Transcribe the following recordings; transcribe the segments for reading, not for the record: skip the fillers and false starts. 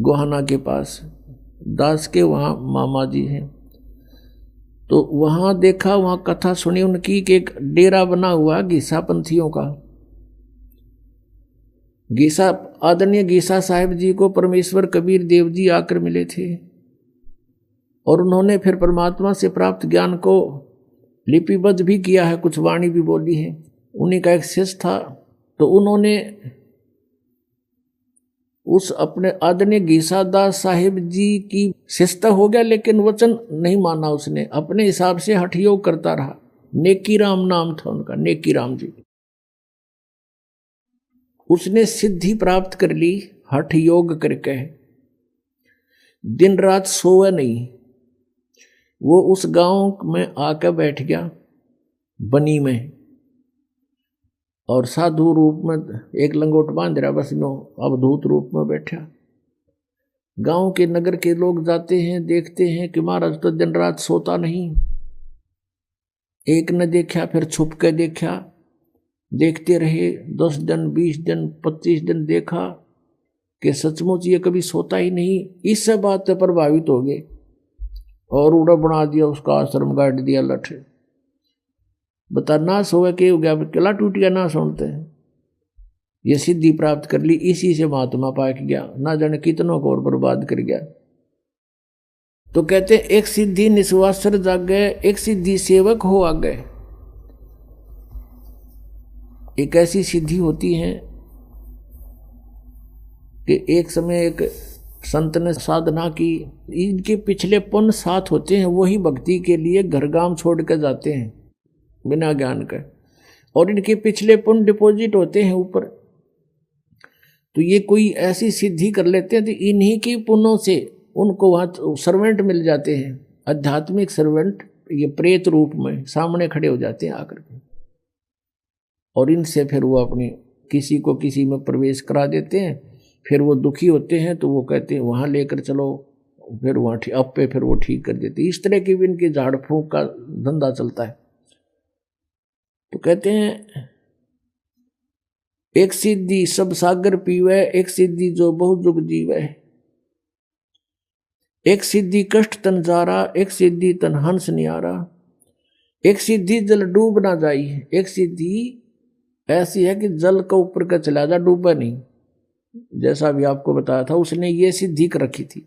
गोहाना के पास दास के वहाँ मामा जी हैं। तो वहाँ देखा, वहाँ कथा सुनी उनकी कि एक डेरा बना हुआ गीसा पंथियों का। गीसा, आदरणीय गीसा साहिब जी को परमेश्वर कबीर देव जी आकर मिले थे और उन्होंने फिर परमात्मा से प्राप्त ज्ञान को लिपिबद्ध भी किया है, कुछ वाणी भी बोली है। उन्हीं का एक शिष्य था, तो उन्होंने उस अपने आदरणीय गीसा दास साहिब जी की शिष्यता हो गया, लेकिन वचन नहीं माना उसने, अपने हिसाब से हठ योग करता रहा। नेकी राम नाम था उनका, नेकी राम जी। उसने सिद्धि प्राप्त कर ली हठ योग करके, दिन रात सोए नहीं। वो उस गांव में आकर बैठ गया बनी में, और साधु रूप में एक लंगोट बांध रहा, बस में अवधूत रूप में बैठा। गांव के नगर के लोग जाते हैं, देखते हैं कि महाराज तो दिन रात सोता नहीं। एक ने देखा, फिर छुप के देखा, देखते रहे 10 दिन 20 दिन 25 दिन, देखा कि सचमुच ये कभी सोता ही नहीं। इस बात से प्रभावित हो गए और उड़ा बना दिया, उसका आश्रम गाड़ दिया लठ। बता ना सोए के हो गया, किला टूट गया, ना सुनते हैं। ये सिद्धि प्राप्त कर ली, इसी से महात्मा पाक गया, ना जाने कितनों को और बर्बाद कर गया। तो कहते एक सिद्धि निस्वासर जागे, एक सिद्धि सेवक हो आगे। एक ऐसी सिद्धि होती है कि एक समय एक संत ने साधना की, इनके पिछले पुण्य साथ होते हैं, वही भक्ति के लिए घर गांव छोड़ कर जाते हैं बिना ज्ञान के, और इनके पिछले पुण्य डिपॉजिट होते हैं ऊपर। तो ये कोई ऐसी सिद्धि कर लेते हैं तो इन्हीं के पुण्यों से उनको वहाँ सर्वेंट मिल जाते हैं, आध्यात्मिक सर्वेंट। ये प्रेत रूप में सामने खड़े हो जाते हैं आकर के, और इनसे फिर वो अपनी किसी को किसी में प्रवेश करा देते हैं। फिर वो दुखी होते हैं तो वो कहते हैं वहाँ लेकर चलो, फिर वहाँ अब पे फिर वो ठीक कर देते हैं। इस तरह की भी इनकी झाड़ फूंक का धंधा चलता है। तो कहते हैं एक सिद्धि सब सागर पीवे, एक सिद्धि जो बहु जुग जीवे। एक सिद्धि कष्ट तन जारा, एक सिद्धि तन हंस नियारा। एक सिद्धि जल डूब ना जाई, एक सिद्धि ऐसी है कि जल का ऊपर का चला जा, डूबा नहीं। जैसा भी आपको बताया था, उसने ये सिद्धि कर रखी थी।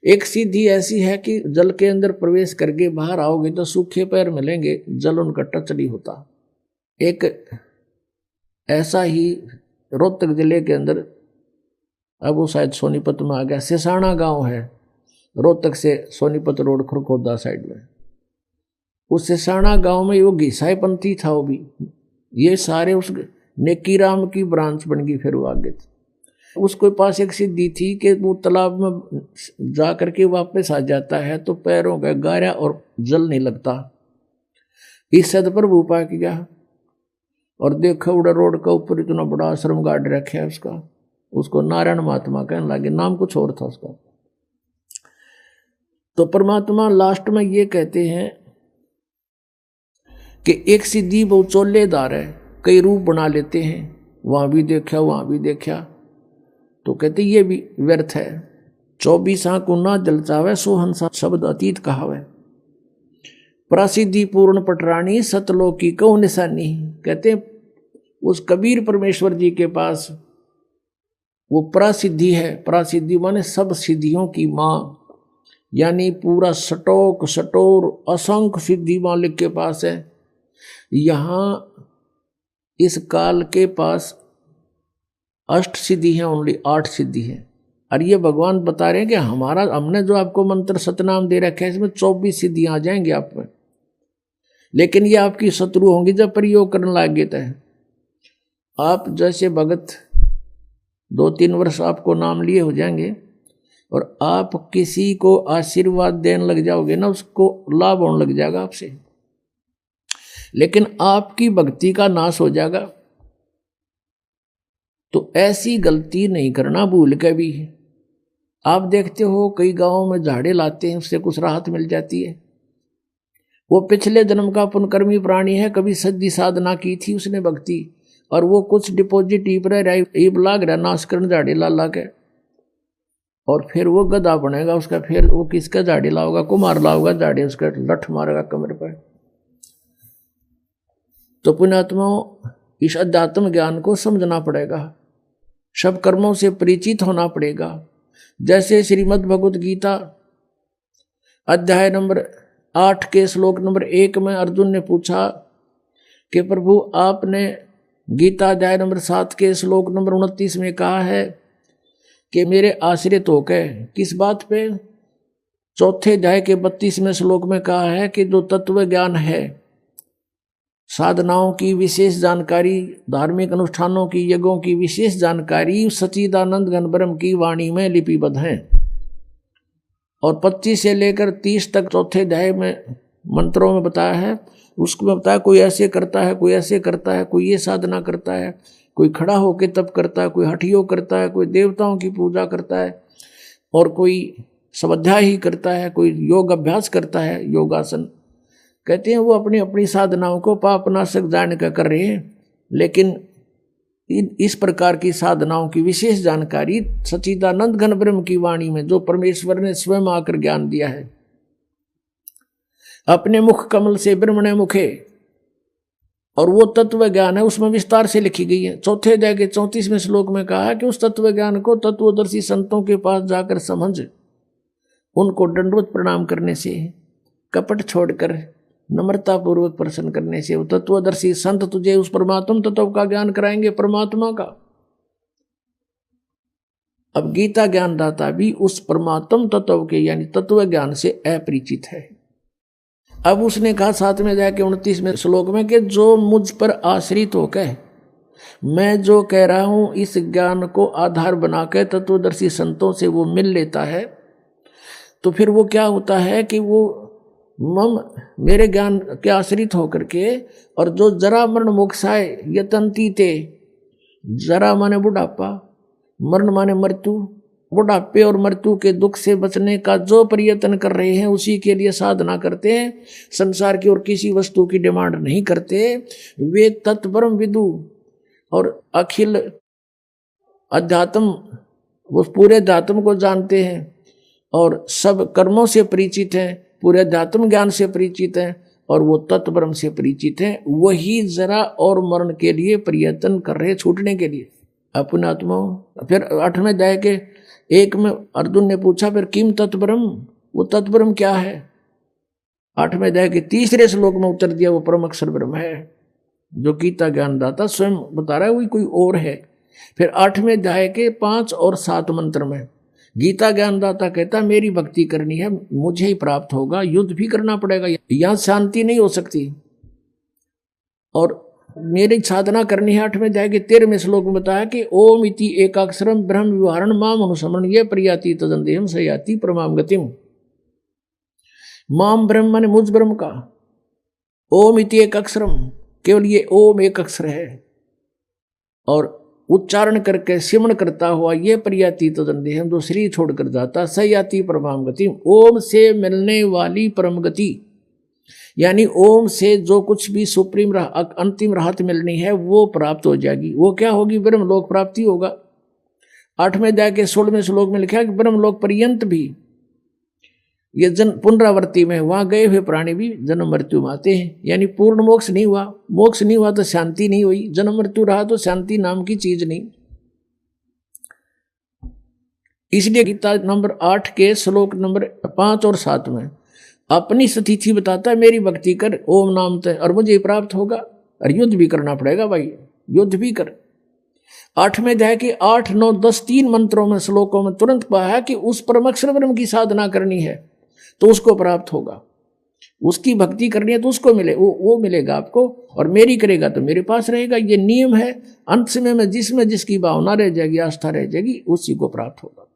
एक सिद्धि ऐसी है कि जल के अंदर प्रवेश करके बाहर आओगे तो सूखे पैर मिलेंगे, जल उनका टच नहीं होता। एक ऐसा ही रोहतक जिले के अंदर, अब वो शायद सोनीपत में आ गया, सिसाना गांव है, रोहतक से सोनीपत रोड खुरखोदा साइड में। उस सिसाना गांव में वो घिसाई पंथी था, वो भी ये सारे उस नेकी राम की ब्रांच बन गई। फिर वो आगे उसके पास एक सिद्धि थी कि वो तालाब में जा करके वापस आ जाता है तो पैरों का गारा और जल नहीं लगता। इस सद पर वो पा गया और देखा उड़ा रोड का ऊपर इतना बड़ा आश्रम गाड़ रखा है उसका। उसको नारायण महात्मा कहने लगे, नाम कुछ और था उसका। तो परमात्मा लास्ट में ये कहते हैं कि एक सिद्धि बहुत चोलेदार है, कई रूप बना लेते हैं, वहां भी देखा वहां भी देखा। तो कहते ये भी व्यर्थ है। 24 को ना जलचावे, सोहंसा शब्द अतीत कहावे। प्रसिद्धि पूर्ण पटरानी, सतलोकी को निशानी। कहते उस कबीर परमेश्वर जी के पास वो प्रसिद्धि है। प्रसिद्धि माने सब सिद्धियों की माँ, यानी पूरा सटोक सटोर असंख्य सिद्धि मालिक के पास है। यहाँ इस काल के पास अष्ट सिद्धि है, ओनली 8 सिद्धि है। और ये भगवान बता रहे हैं कि हमने जो आपको मंत्र सतनाम दे रखे है, इसमें 24 सिद्धियां आ जाएंगी आप में, लेकिन ये आपकी शत्रु होंगी जब प्रयोग करने लगे। तो आप जैसे भगत 2-3 वर्ष आपको नाम लिए हो जाएंगे और आप किसी को आशीर्वाद देने लग जाओगे ना, उसको लाभ होने लग जाएगा आपसे, लेकिन आपकी भक्ति का नाश हो जाएगा। तो ऐसी गलती नहीं करना भूल के भी। आप देखते हो कई गांवों में झाड़े लाते हैं, उससे कुछ राहत मिल जाती है। वो पिछले जन्म का पुनकर्मी प्राणी है, कभी सिद्धि साधना की थी उसने भक्ति, और वो कुछ डिपॉजिट ईब लाग रहा नाश करने झाड़े ला के। और फिर वो गधा बनेगा उसका, फिर वो किसका झाड़ी लाओगा, कुमार लाओगा झाड़ी, उसका लठ मारेगा कमर पर। तो पुण्यात्माओं, इस अध्यात्म ज्ञान को समझना पड़ेगा, सब कर्मों से परिचित होना पड़ेगा। जैसे श्रीमद् भगवत गीता अध्याय नंबर 8 के श्लोक नंबर 1 में अर्जुन ने पूछा कि प्रभु आपने गीता अध्याय नंबर 7 के श्लोक नंबर 29 में कहा है कि मेरे आश्रित होकर, किस बात पे? चौथे अध्याय के 32वें श्लोक में कहा है कि जो तत्व ज्ञान है, साधनाओं की विशेष जानकारी, धार्मिक अनुष्ठानों की, यज्ञों की विशेष जानकारी सच्चिदानंद घन ब्रह्म की वाणी में लिपिबद्ध है। और 25 से लेकर 30 तक चौथे अध्याय में मंत्रों में बताया है, उसको बताया कोई ऐसे करता है, कोई ऐसे करता है, कोई ये साधना करता है, कोई खड़ा होकर तप करता है, कोई हठ योग करता है, कोई देवताओं की पूजा करता है, और कोई स्वाध्याय ही करता है, कोई योग अभ्यास करता है, योगासन। कहते हैं वो अपनी अपनी साधनाओं को पापनाशक जान कर कर रहे हैं, लेकिन इस प्रकार की साधनाओं की विशेष जानकारी सच्चिदानंद घन ब्रह्म की वाणी में, जो परमेश्वर ने स्वयं आकर ज्ञान दिया है, अपने मुख कमल से ब्रह्मणे मुखे, और वो तत्व ज्ञान है, उसमें विस्तार से लिखी गई है। चौथे अध्याय के 34वें श्लोक में कहा है कि उस तत्व ज्ञान को तत्वदर्शी संतों के पास जाकर समझ, उनको दंडवत प्रणाम करने से, कपट छोड़कर नम्रता पूर्वक प्रश्न करने से वो तत्वदर्शी संत तुझे उस परमात्म तत्व का ज्ञान कराएंगे, परमात्मा का। अब गीता ज्ञानदाता भी उस परमात्म तत्व के यानी तत्व ज्ञान से अपरिचित है। अब उसने कहा 7वें अध्याय के 29वें श्लोक में कि जो मुझ पर आश्रित होकर मैं जो कह रहा हूं इस ज्ञान को आधार बनाकर तत्वदर्शी संतों से वो मिल लेता है, तो फिर वो क्या होता है कि वो मम मेरे ज्ञान के आश्रित होकर के, और जो जरा मरण मोक्षाय यतंती थे, जरा माने बुढ़ापा, मरण माने मृत्यु, बुढ़ापे और मृत्यु के दुख से बचने का जो प्रयत्न कर रहे हैं, उसी के लिए साधना करते हैं, संसार की और किसी वस्तु की डिमांड नहीं करते, वे तत्परम विदु और अखिल अध्यात्म, वो पूरे अध्यात्म को जानते हैं और सब कर्मों से परिचित हैं, पूरे अध्यात्म ज्ञान से परिचित हैं, और वो तत्ब्रह्म से परिचित हैं, वही जरा और मरण के लिए प्रयत्न कर रहे, छूटने के लिए। अपने आत्मा। फिर 8वें अध्याय के 1 में अर्जुन ने पूछा फिर किम तत्ब्रह्म, वो तत्ब्रह्म क्या है? 8वें अध्याय के 3 श्लोक में उत्तर दिया, वो परम अक्षर ब्रह्म है, जो गीता ज्ञानदाता स्वयं बता रहा है, वही कोई और है। फिर 8वें अध्याय के 5 और 7 मंत्र में गीता ज्ञानदाता कहता मेरी भक्ति करनी है, मुझे ही प्राप्त होगा, युद्ध भी करना पड़ेगा, यहां शांति नहीं हो सकती, और मेरी साधना करनी है। 8वें अध्याय के 13वें श्लोक में बताया कि ओम इति एकाक्षरम ब्रह्म विवरण माम अनुसमरण ये प्रयाति तदंदेहम सयाति परमाम गतिम। माम ब्रह्म माने मुझ ब्रह्म का, ओम इति एक अक्षरम, केवल ये ओम एक अक्षर है, और उच्चारण करके सिमरण करता हुआ ये प्रयाति तदंदेहम, जो शरीर छोड़कर जाता, सयाति परमाम गतिम, ओम से मिलने वाली परम गति, यानी ओम से जो कुछ भी सुप्रीम अंतिम राहत मिलनी है वो प्राप्त हो जाएगी। वो क्या होगी? ब्रह्मलोक प्राप्ति होगा। 8वें अध्याय के 16वें श्लोक में लिखा है कि ब्रह्मलोक पर्यंत भी ये पुनरावृत्ति में, वहां गए हुए प्राणी भी जन्म मृत्यु में आते हैं, यानी पूर्ण मोक्ष नहीं हुआ। मोक्ष नहीं हुआ तो शांति नहीं हुई, जन्म मृत्यु रहा तो शांति नाम की चीज नहीं। इसलिए गीता नंबर 8 के श्लोक नंबर 5 और 7 में अपनी स्थिति बताता है, मेरी भक्ति कर ओम नाम तय और मुझे प्राप्त होगा। और युद्ध भी करना पड़ेगा भाई, युद्ध भी कर। 8वें अध्याय के 8, 9, 10 3 मंत्रों में श्लोकों में तुरंत कहा कि उस परमाक्षर ब्रह्म की साधना करनी है तो उसको प्राप्त होगा, उसकी भक्ति करनी है तो उसको मिले, वो मिलेगा आपको, और मेरी करेगा तो मेरे पास रहेगा। ये नियम है। अंत समय में जिसमें जिसकी भावना रह जाएगी, आस्था रह जाएगी, उसी को प्राप्त होगा।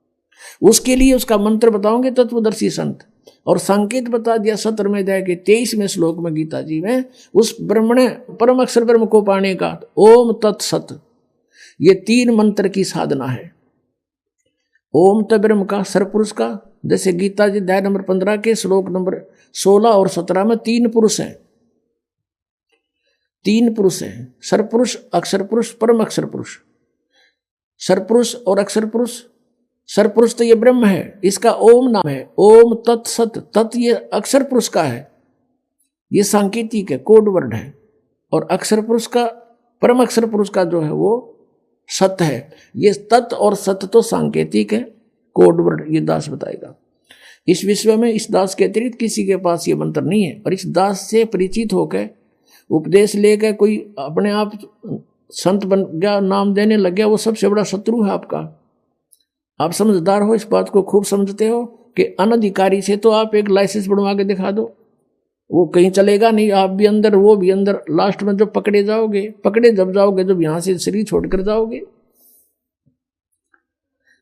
उसके लिए उसका मंत्र बताओगे तत्वदर्शी संत, और संकेत बता दिया 17वें अध्याय के 23वें श्लोक में गीता जी में, उस ब्रह्मण परम अक्षर ब्रह्म को पाने का ओम तत्सत, ये 3 मंत्र की साधना है। ओम त ब्रह्म का, सरपुरुष का, जैसे गीता जी अध्याय नंबर 15 के श्लोक नंबर 16 और 17 में 3 पुरुष हैं, 3 पुरुष हैं, सरपुरुष, अक्षर पुरुष, परम अक्षर पुरुष। सरपुरुष और अक्षर पुरुष सरपुरुष तो ये ब्रह्म है, इसका ओम नाम है। ओम तत् सत, तत् ये अक्षर पुरुष का है, ये सांकेतिक है, कोड वर्ड है। और अक्षर पुरुष का, परम अक्षर पुरुष का जो है वो सत है। ये तत् और सत तो सांकेतिक है, कोड वर्ड ये दास बताएगा। इस विश्व में इस दास के अतिरिक्त किसी के पास ये मंत्र नहीं है। और इस दास से परिचित होकर उपदेश लेकर कोई अपने आप संत बन गया, नाम देने लग गया, वो सबसे बड़ा शत्रु है आपका। आप समझदार हो, इस बात को खूब समझते हो कि अनधिकारी से तो आप एक लाइसेंस बनवा के दिखा दो, वो कहीं चलेगा नहीं, आप भी अंदर वो भी अंदर। लास्ट में जब पकड़े जाओगे, पकड़े जब जाओगे जब यहां से शरीर छोड़कर जाओगे।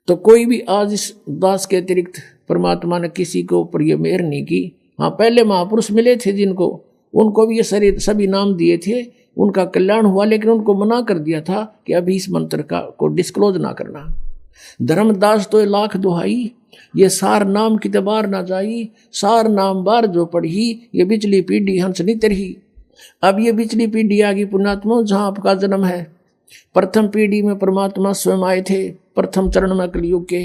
तो कोई भी आज इस दास के अतिरिक्त परमात्मा ने किसी के ऊपर ये मेहर नहीं की। हाँ, पहले महापुरुष मिले थे जिनको, उनको भी ये शरीर सभी नाम दिए थे, उनका कल्याण हुआ, लेकिन उनको मना कर दिया था कि अभी इस मंत्र का को डिस्क्लोज ना करना। धर्मदास तो लाख दुहाई, ये सार नाम कितबार ना जाई, सार नाम बार जो पढ़ी, ये बिचली पीढ़ी हंस नहीं तरही। अब ये बिचली पीढ़ी आ गई पुण्यात्मा, जहाँ आपका जन्म है। प्रथम पीढ़ी में परमात्मा स्वयं आए थे, प्रथम चरण में कलयुग के।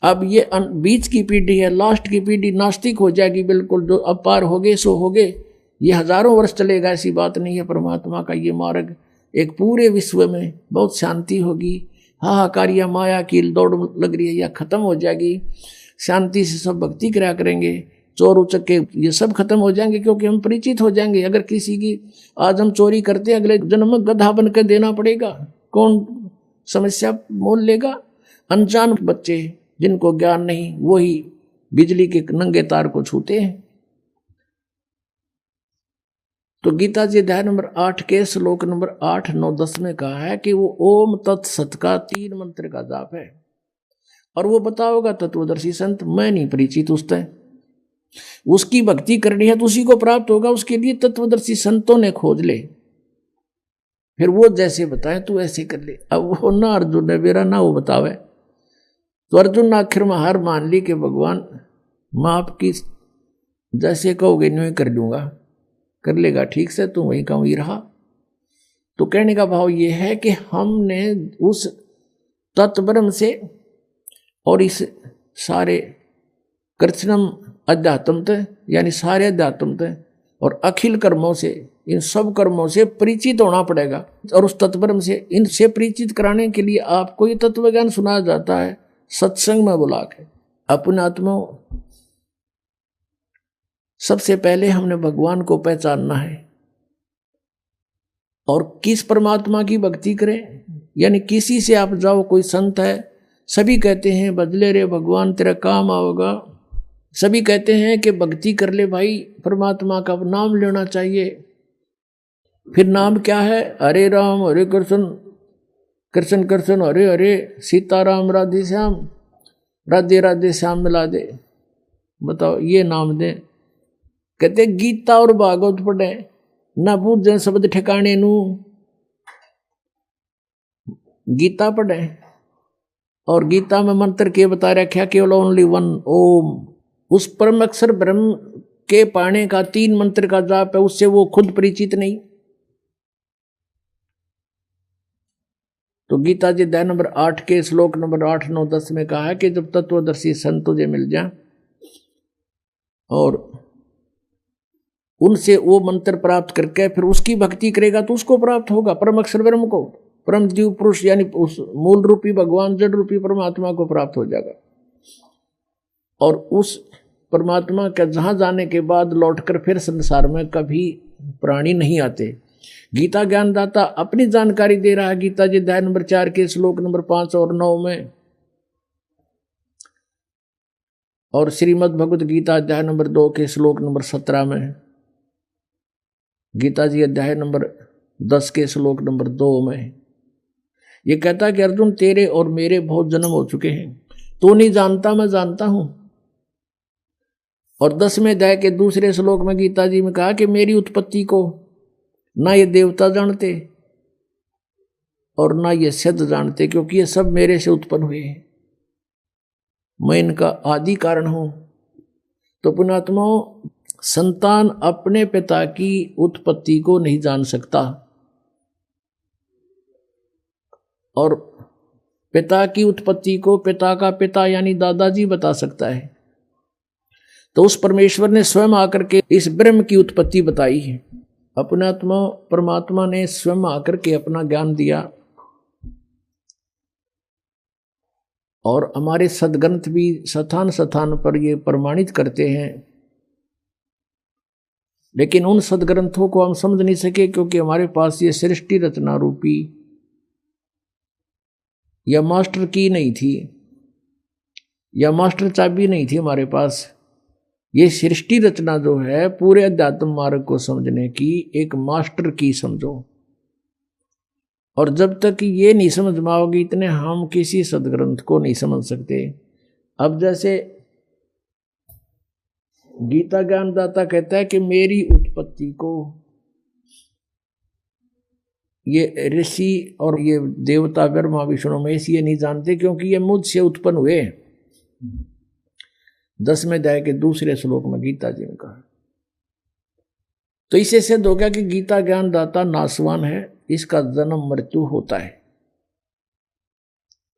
अब ये बीच की पीढ़ी है, लास्ट की पीढ़ी नास्तिक हो जाएगी बिल्कुल, जो अब पार हो गए सो हो गए। ये हजारों वर्ष चलेगा, ऐसी बात नहीं है। परमात्मा का ये मार्ग एक पूरे विश्व में बहुत शांति होगी। हाहाकार या माया की दौड़ लग रही है, या खत्म हो जाएगी। शांति से सब भक्ति करा करेंगे, चोर उचक्के ये सब खत्म हो जाएंगे, क्योंकि हम परिचित हो जाएंगे। अगर किसी की आज हम चोरी करते, अगले जन्म में गधा बन कर देना पड़ेगा, कौन समस्या मोल लेगा? अनजान बच्चे जिनको ज्ञान नहीं, वही बिजली के नंगे तार को छूते हैं। तो गीता जी अध्याय नंबर 8 के श्लोक नंबर 8, 9, 10 में कहा है कि वो ओम तत्सत का 3 मंत्र का जाप है। और वो बताओगा तत्वदर्शी संत, मैं नहीं परिचित उससे, उसकी भक्ति करनी है तो उसी को प्राप्त होगा। उसके लिए तत्वदर्शी संतों ने खोज ले, फिर वो जैसे बताए तू ऐसे कर ले। अब वो ना अर्जुन ने मेरा ना वो बतावे, तो अर्जुन आखिर में हार मान ली कि भगवान मैं आपकी जैसे कहोगे न्यू कर लूंगा, कर लेगा ठीक से, तू वहीं का वहीं रहा। तो कहने का भाव ये है कि हमने उस तत्ब्रह्म से और इस सारे कृष्णम अध्यात्म यानी सारे अध्यात्म और अखिल कर्मों से, इन सब कर्मों से परिचित होना पड़ेगा। और उस तत्ब्रह्म से इनसे परिचित कराने के लिए आपको ये तत्व ज्ञान सुनाया जाता है सत्संग में बुला के। अपने आत्मा सबसे पहले हमने भगवान को पहचानना है। और किस परमात्मा की भक्ति करें, यानी किसी से आप जाओ, कोई संत है, सभी कहते हैं बदले रे भगवान तेरा काम आओगा। सभी कहते हैं कि भक्ति कर ले भाई, परमात्मा का नाम लेना चाहिए। फिर नाम क्या है? हरे राम हरे कृष्ण, कृष्ण कृष्ण हरे हरे, सीताराम राधे श्याम, राधे राधे श्याम मिला दे। बताओ ये नाम दे। कहते गीता और भागवत पढ़े ना बूझे शब्द ठिकाने नू। गीता पढ़े और गीता में मंत्र के बता रखा केवल ओनली वन ओम। उस परम अक्षर ब्रह्म के पाने का 3 मंत्र का जाप है, उससे वो खुद परिचित नहीं। तो गीता जी अध्याय नंबर 8 के श्लोक नंबर 8, 9, 10 में कहा है कि जब तत्वदर्शी संत तुझे मिल जाए और उनसे वो मंत्र प्राप्त करके फिर उसकी भक्ति करेगा तो उसको प्राप्त होगा, परम अक्षर ब्रह्म को, परम जीव पुरुष यानी उस मूल रूपी भगवान जड़ रूपी परमात्मा को प्राप्त हो जाएगा। और उस परमात्मा के जहां जाने के बाद लौटकर फिर संसार में कभी प्राणी नहीं आते। गीता ज्ञानदाता अपनी जानकारी दे रहा है गीता जी अध्याय नंबर 4 के श्लोक नंबर 5 और 9 में, और श्रीमद् भगवत गीता अध्याय नंबर 2 के श्लोक नंबर 17 में, गीता जी अध्याय नंबर 10 के श्लोक नंबर 2 में ये कहता है कि अर्जुन तेरे और मेरे बहुत जन्म हो चुके हैं, तू नहीं जानता मैं जानता हूं। और 10वें अध्याय के दूसरे श्लोक में गीता जी में कहा कि मेरी उत्पत्ति को ना ये देवता जानते और ना ये सिद्ध जानते, क्योंकि ये सब मेरे से उत्पन्न हुए हैं, मैं इनका आदि कारण हूं। तो पुण्यात्माओं, संतान अपने पिता की उत्पत्ति को नहीं जान सकता और पिता की उत्पत्ति को पिता का पिता यानी दादाजी बता सकता है, तो उस परमेश्वर ने स्वयं आकर के इस ब्रह्म की उत्पत्ति बताई है। अपने आत्मा परमात्मा ने स्वयं आकर के अपना ज्ञान दिया, और हमारे सदग्रंथ भी स्थान स्थान पर ये प्रमाणित करते हैं, लेकिन उन सदग्रंथों को हम समझ नहीं सके क्योंकि हमारे पास ये सृष्टि रचना रूपी या मास्टर की नहीं थी, या मास्टर चाबी नहीं थी हमारे पास। ये सृष्टि रचना जो है पूरे अध्यात्म मार्ग को समझने की एक मास्टर की समझो, और जब तक ये नहीं समझ में आओगी इतने हम किसी सदग्रंथ को नहीं समझ सकते। अब जैसे गीता ज्ञानदाता कहता है कि मेरी उत्पत्ति को ये ऋषि और ये देवता ब्रह्मा विष्णु महेश ये नहीं जानते, क्योंकि ये मुझसे उत्पन्न हुए। 10वें अध्याय के दूसरे श्लोक में गीता जी ने कहा। तो इसे सिद्ध हो गया कि गीता ज्ञानदाता नासवान है, इसका जन्म मृत्यु होता है।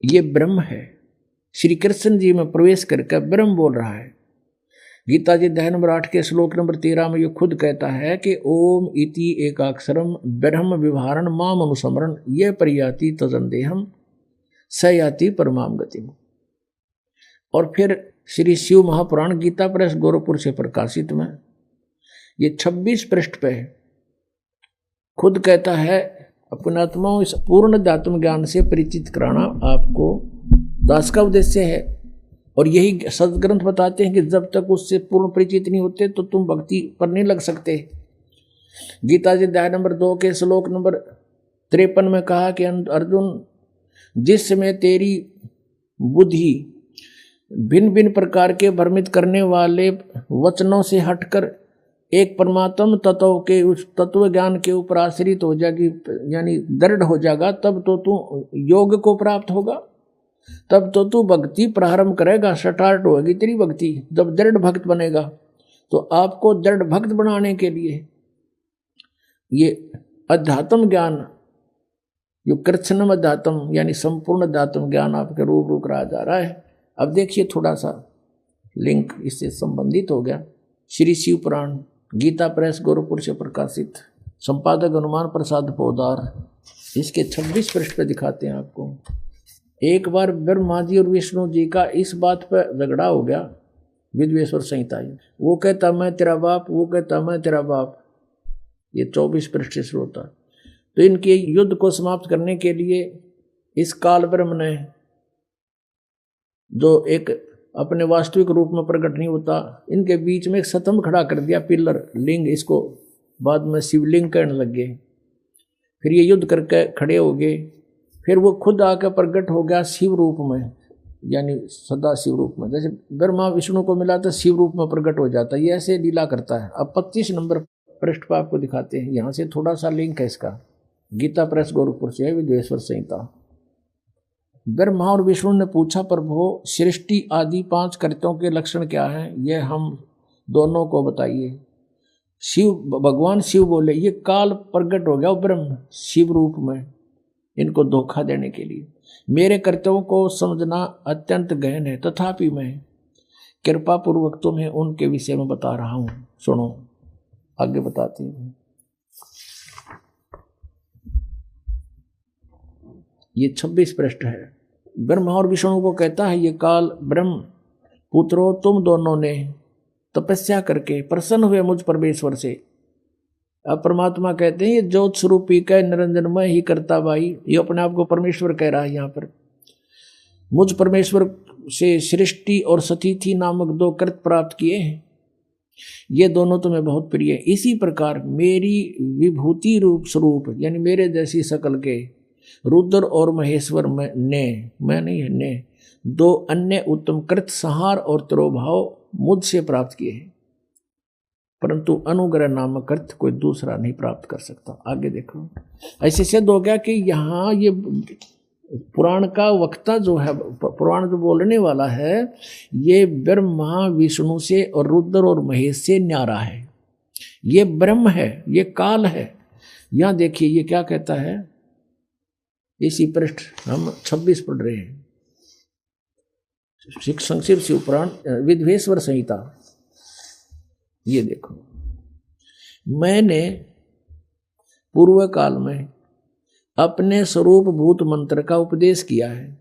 ये ब्रह्म है, श्री कृष्ण जी में प्रवेश करके ब्रह्म बोल रहा है। गीता जी अध्याय नंबर 8 के श्लोक नंबर 13 में ये खुद कहता है कि ओम इति एकाक्षरम ब्रह्म विभारण माम अनुस्मरण ये परियाति तजंदेहम सयाति परमाम गतिम। और फिर श्री शिव महापुराण गीता प्रेस गोरखपुर से प्रकाशित में ये 26 पृष्ठ पे खुद कहता है अपने आत्माओं इस पूर्ण अध्यात्म ज्ञान से परिचित कराना आपको दास का उद्देश्य है। और यही सदग्रंथ बताते हैं कि जब तक उससे पूर्ण परिचित नहीं होते तो तुम भक्ति पर नहीं लग सकते। गीता जी अध्याय नंबर 2 के श्लोक नंबर 53 में कहा कि अर्जुन, जिस समय तेरी बुद्धि भिन्न भिन्न प्रकार के भ्रमित करने वाले वचनों से हटकर एक परमात्म तत्व के उस तत्व ज्ञान के ऊपर आश्रित हो जाएगी, यानी दृढ़ हो जाएगा, तब तो तू योग को प्राप्त होगा, तब तो तू भक्ति प्रारंभ करेगा, स्टार्ट होगी तेरी भक्ति। जब दृढ़ भक्त बनेगा तो आपको दृढ़ भक्त बनाने के लिए ये अध्यात्म ज्ञान, जो कृष्णम अध्यात्म यानी संपूर्ण अध्यात्म ज्ञान आपके रूप कराया जा रहा है। अब देखिए थोड़ा सा लिंक इससे संबंधित हो गया। श्री शिव पुराण गीता प्रेस गोरखपुर से प्रकाशित, संपादक हनुमान प्रसाद पोदार, इसके 26 पृष्ठ पे दिखाते हैं आपको। एक बार ब्रह्मा जी और विष्णु जी का इस बात पर झगड़ा हो गया विद्वेश्वर संहिता। वो कहता मैं तेरा बाप, वो कहता मैं तेरा बाप। ये 24 पृष्ठ से शुरू होता। तो इनके युद्ध को समाप्त करने के लिए इस काल ब्रह्म ने, जो एक अपने वास्तविक रूप में प्रकट नहीं होता, इनके बीच में एक स्तंभ खड़ा कर दिया, पिलर लिंग, इसको बाद में शिवलिंग कहने लग गए। फिर ये युद्ध करके खड़े हो गए। फिर वो खुद आकर प्रकट हो गया शिव रूप में, यानी सदा शिव रूप में। जैसे ब्रह्मा विष्णु को मिला तो शिव रूप में प्रकट हो जाता है, ये ऐसे लीला करता है। अब 25 नंबर पृष्ठ पर आपको दिखाते हैं, यहाँ से थोड़ा सा लिंक है इसका। गीता प्रेस गोरखपुर से है, विद्वेश्वर संहिता। ब्रह्मा और विष्णु ने पूछा, प्रभु सृष्टि आदि 5 कृत्यों के लक्षण क्या हैं, ये हम दोनों को बताइए। शिव भगवान शिव बोले, ये काल प्रकट हो गया ब्रह्म शिव रूप में, इनको धोखा देने के लिए। मेरे कर्तव्यों को समझना अत्यंत गहन है, तथापि मैं कृपा पूर्वक तुम्हें उनके विषय में बता रहा हूँ, सुनो। आगे बताती हूँ। ये 26 पृष्ठ है। ब्रह्मा और विष्णु को कहता है, ये काल ब्रह्म पुत्रों, तुम दोनों ने तपस्या करके प्रसन्न हुए मुझ परमेश्वर से। अब परमात्मा कहते हैं, ये ज्योत स्वरूपी का निरंजनमय ही करता भाई, ये अपने आप को परमेश्वर कह रहा है यहाँ पर। मुझ परमेश्वर से सृष्टि और सतिथि नामक 2 कृत प्राप्त किए हैं, ये दोनों तुम्हें बहुत प्रिय है। इसी प्रकार मेरी विभूति रूप स्वरूप, यानी मेरे जैसी शकल के रुद्र और महेश्वर ने 2 अन्य उत्तम कृत संहार और तिरोभाव मुझसे प्राप्त किए हैं, परंतु अनुग्रह नामक कृत कोई दूसरा नहीं प्राप्त कर सकता। आगे देखो, ऐसे सिद्ध हो गया कि यहाँ ये पुराण का वक्ता जो है, पुराण जो बोलने वाला है, ये ब्रह्मा विष्णु से और रुद्र और महेश से न्यारा है। ये ब्रह्म है, ये काल है। यहाँ देखिए ये क्या कहता है, इसी पृष्ठ हम 26 पढ़ रहे हैं। संक्षिप्त शिवपुराण विद्वेश्वर संहिता। ये देखो, मैंने पूर्व काल में अपने स्वरूप भूत मंत्र का उपदेश किया है,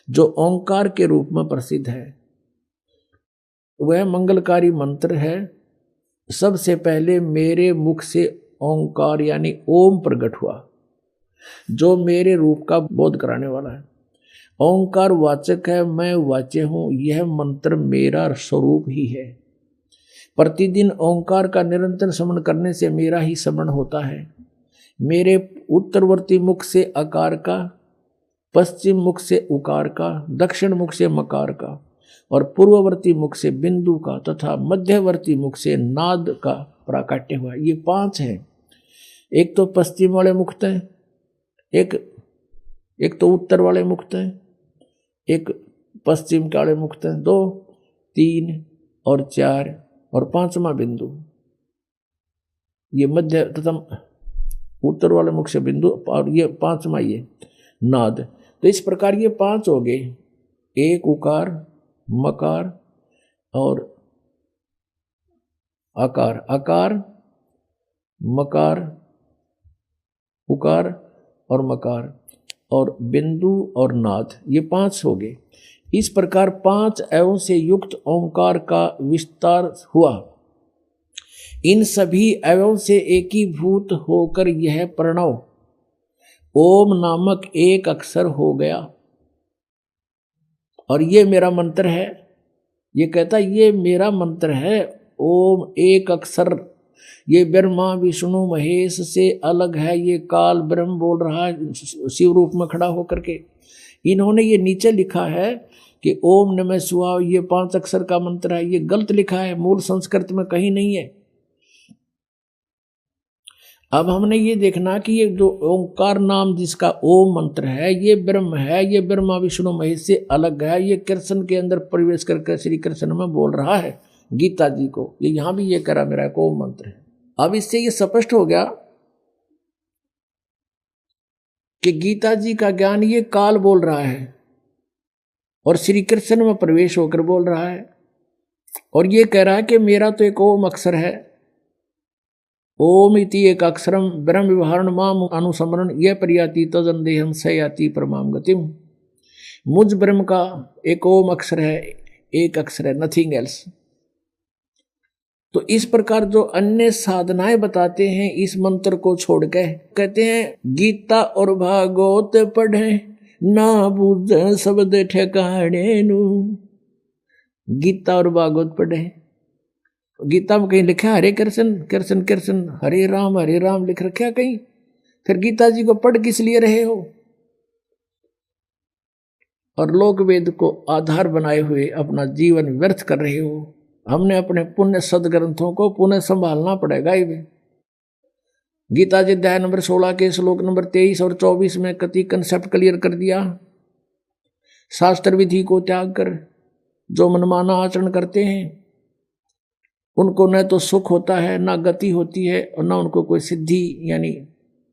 जो ओंकार के रूप में प्रसिद्ध है। वह मंगलकारी मंत्र है। सबसे पहले मेरे मुख से ओंकार यानी ओम प्रकट हुआ, जो मेरे रूप का बोध कराने वाला है। ओंकार वाचक है, मैं वाच्य हूं। यह मंत्र मेरा स्वरूप ही है। प्रतिदिन ओंकार का निरंतर स्मरण करने से मेरा ही स्मरण होता है। मेरे उत्तरवर्ती मुख से अकार का, पश्चिम मुख से उकार का, दक्षिण मुख से मकार का और पूर्ववर्ती मुख से बिंदु का तथा मध्यवर्ती मुख से नाद का प्राकट्य हुआ। ये 5 हैं। एक तो पश्चिम वाले मुक्त हैं, एक तो उत्तर वाले मुक्त हैं, एक पश्चिम के वाले मुक्त हैं, 2, 3 और 4 और 5वां बिंदु। ये मध्य तथा उत्तर वाले मुख से बिंदु और ये 5वां ये नाद। तो इस प्रकार ये 5 हो गए, एक उकार, मकार और आकार, आकार, मकार, उकार और मकार और बिंदु और नाद, ये 5 हो गए। इस प्रकार 5 अवयवों से युक्त ओंकार का विस्तार हुआ। इन सभी अवयवों से एकीभूत होकर यह प्रणव ओम नामक एक अक्षर हो गया। और ये मेरा मंत्र है। ये कहता ये मेरा मंत्र है, ओम एक अक्षर। ये ब्रह्मा विष्णु महेश से अलग है। ये काल ब्रह्म बोल रहा है शिव रूप में खड़ा होकर के। इन्होंने ये नीचे लिखा है कि ओम नमः शिवाय, ये 5 अक्षर का मंत्र है। ये गलत लिखा है, मूल संस्कृत में कहीं नहीं है। अब हमने ये देखना कि ये जो ओंकार नाम जिसका ओम मंत्र है, ये ब्रह्म है, ये ब्रह्मा विष्णु महेश से अलग है। ये कृष्ण के अंदर प्रवेश करके श्री कृष्ण में बोल रहा है गीता जी को। ये यहां भी ये करा मेरा एक ओम मंत्र है। अब इससे ये स्पष्ट हो गया कि गीता जी का ज्ञान ये काल बोल रहा है और श्री कृष्ण में प्रवेश होकर बोल रहा है। और ये कह रहा है कि मेरा तो एक ओम अक्षर है। ओम इति एक अक्षरम ब्रह्म विवरण माम अनुसमरण यह प्रयाति तजन देहम सयाति परमाम गतिम। मुझ ब्रह्म का एक ओम अक्षर है, एक अक्षर है, नथिंग एल्स। तो इस प्रकार जो अन्य साधनाएं बताते हैं इस मंत्र को छोड़ के, कहते हैं गीता और भागवत पढ़े ना बुझ शब्द ठिकाने नु। गीता और भागवत पढ़े, गीता में कहीं लिखा हरे कृष्ण कृष्ण कृष्ण हरे राम लिख रखा कहीं? फिर गीता जी को पढ़ किस लिए रहे हो? और लोक वेद को आधार बनाए हुए अपना जीवन व्यर्थ कर रहे हो। हमने अपने पुण्य सदग्रंथों को पुनः संभालना पड़ेगा। ही गीता जी अध्याय नंबर 16 के श्लोक नंबर 23 और 24 में कति कंसेप्ट क्लियर कर दिया। शास्त्र विधि को त्याग कर जो मनमाना आचरण करते हैं उनको न तो सुख होता है, ना गति होती है और ना उनको कोई सिद्धि यानी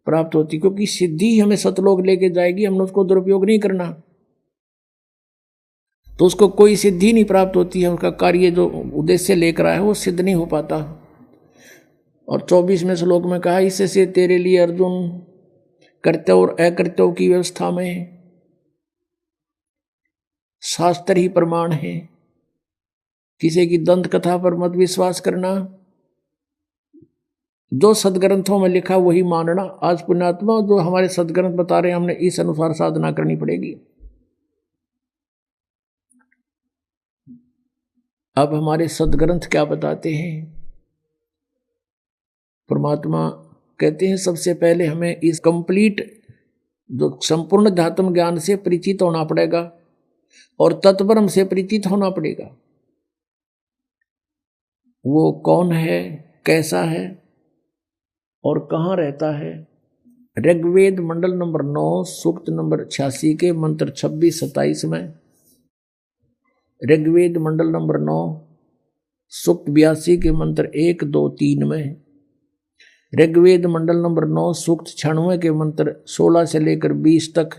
प्राप्त होती, क्योंकि सिद्धि हमें सतलोक लेके जाएगी। हमने उसको दुरुपयोग नहीं करना तो उसको कोई सिद्धि नहीं प्राप्त होती है। उसका कार्य जो उद्देश्य लेकर आया है वो सिद्ध नहीं हो पाता। और 24वें श्लोक में कहा, इससे तेरे लिए अर्जुन कर्तव्य और अकर्तव्य की व्यवस्था में शास्त्र ही प्रमाण है। किसी की दंत कथा पर मत विश्वास करना, जो सदग्रंथों में लिखा वही मानना। आज पुण्यात्मा जो हमारे सदग्रंथ बता रहे हैं हमने इस अनुसार साधना करनी पड़ेगी। अब हमारे सदग्रंथ क्या बताते हैं? परमात्मा कहते हैं सबसे पहले हमें इस कंप्लीट जो संपूर्ण ध्यात्म ज्ञान से परिचित होना पड़ेगा और तत्ब्रह्म से परिचित होना पड़ेगा। वो कौन है, कैसा है और कहाँ रहता है। ऋग्वेद मंडल नंबर 9 सूक्त नंबर 86 के मंत्र 26-27 में, ऋग्वेद मंडल नंबर 9 सूक्त 82 के मंत्र 1, 2, 3 में ऋग्वेद मंडल नंबर 9 सूक्त 96 के मंत्र 16 से लेकर 20 तक।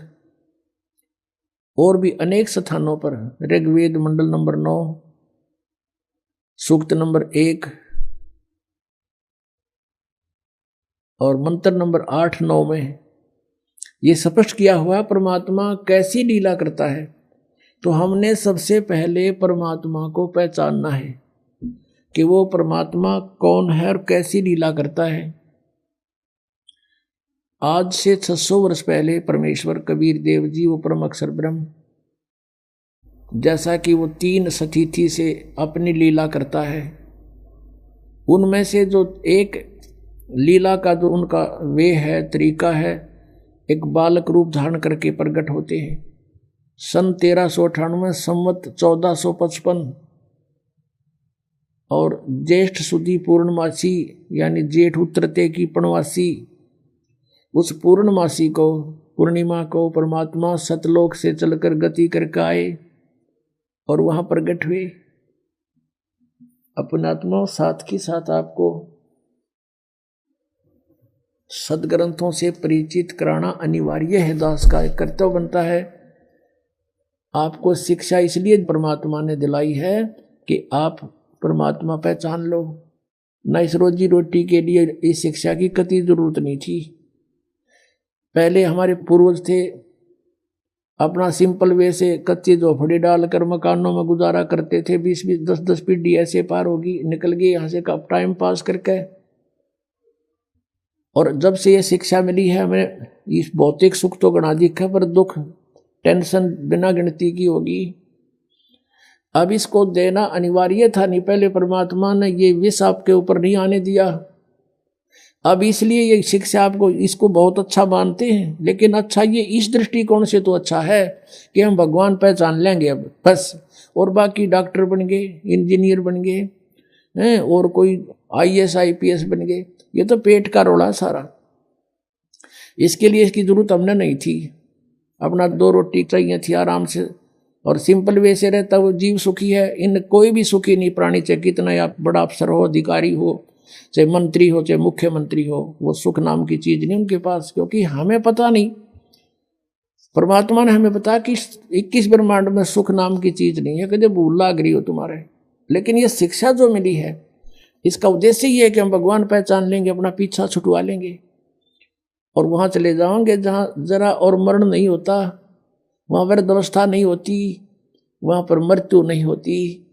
और भी अनेक स्थानों पर ऋग्वेद मंडल नंबर 9 सूक्त नंबर 1 और मंत्र नंबर 8-9 में ये स्पष्ट किया हुआ परमात्मा कैसी लीला करता है। तो हमने सबसे पहले परमात्मा को पहचानना है कि वो परमात्मा कौन है और कैसी लीला करता है। आज से 600 वर्ष पहले परमेश्वर कबीर देव जी, वो परम अक्षर ब्रह्म, जैसा कि वो 3 सतिथि से अपनी लीला करता है, उनमें से जो एक लीला का जो उनका वे है, तरीका है, एक बालक रूप धारण करके प्रकट होते हैं। सन 1398 संवत 1455 और ज्येष्ठ सुदी पूर्णमासी यानी जेठ उतरते की पूर्णमासी, उस पूर्णमासी को, पूर्णिमा को परमात्मा सतलोक से चलकर गति करके आए और वहां प्रकट हुए। अपने आत्मा साथ के साथ आपको सदग्रंथों से परिचित कराना अनिवार्य है। दास का एक कर्तव्य बनता है। आपको शिक्षा इसलिए परमात्मा ने दिलाई है कि आप परमात्मा पहचान लो। न इस रोजी रोटी के लिए इस शिक्षा की कतई जरूरत नहीं थी। पहले हमारे पूर्वज थे, अपना सिंपल वे से कच्ची झोपड़ी डालकर मकानों में गुजारा करते थे। 20-20, 10-10 पीढ़ी ऐसे पार होगी, निकल गए यहाँ से कब टाइम पास करके। और जब से ये शिक्षा मिली है हमें, इस भौतिक सुख तो गणा दिखा, पर दुख टेंशन बिना गिनती की होगी। अब इसको देना अनिवार्य था नहीं। पहले परमात्मा ने ये विष आपके ऊपर नहीं आने दिया। अब इसलिए ये शिक्षा आपको इसको बहुत अच्छा मानते हैं, लेकिन अच्छा ये इस दृष्टिकोण से तो अच्छा है कि हम भगवान पहचान लेंगे अब बस, और बाकी डॉक्टर बन गए, इंजीनियर बन गए हैं, और कोई IAS IPS बन गए। ये तो पेट का रोला सारा। इसके लिए इसकी जरूरत हमने नहीं थी। अपना 2 रोटी चाहिए थी आराम से, और सिंपल वे से रहता वो जीव सुखी है। इन कोई भी सुखी नहीं प्राणी, चाहे कितना आप बड़ा अफसर हो, अधिकारी हो, चाहे मंत्री हो, चाहे मुख्यमंत्री हो, वो सुख नाम की चीज नहीं उनके पास। क्योंकि हमें पता नहीं, परमात्मा ने हमें बताया कि 21 ब्रह्मांड में सुख नाम की चीज नहीं है, कभी भूल लाग रही हो तुम्हारे। लेकिन ये शिक्षा जो मिली है, इसका उद्देश्य ये है कि हम भगवान पहचान लेंगे, अपना पीछा छुटवा लेंगे और वहां चले जाओगे जहां जरा और मरण नहीं होता, वहां वृद्धावस्था नहीं होती, वहां पर मृत्यु नहीं होती।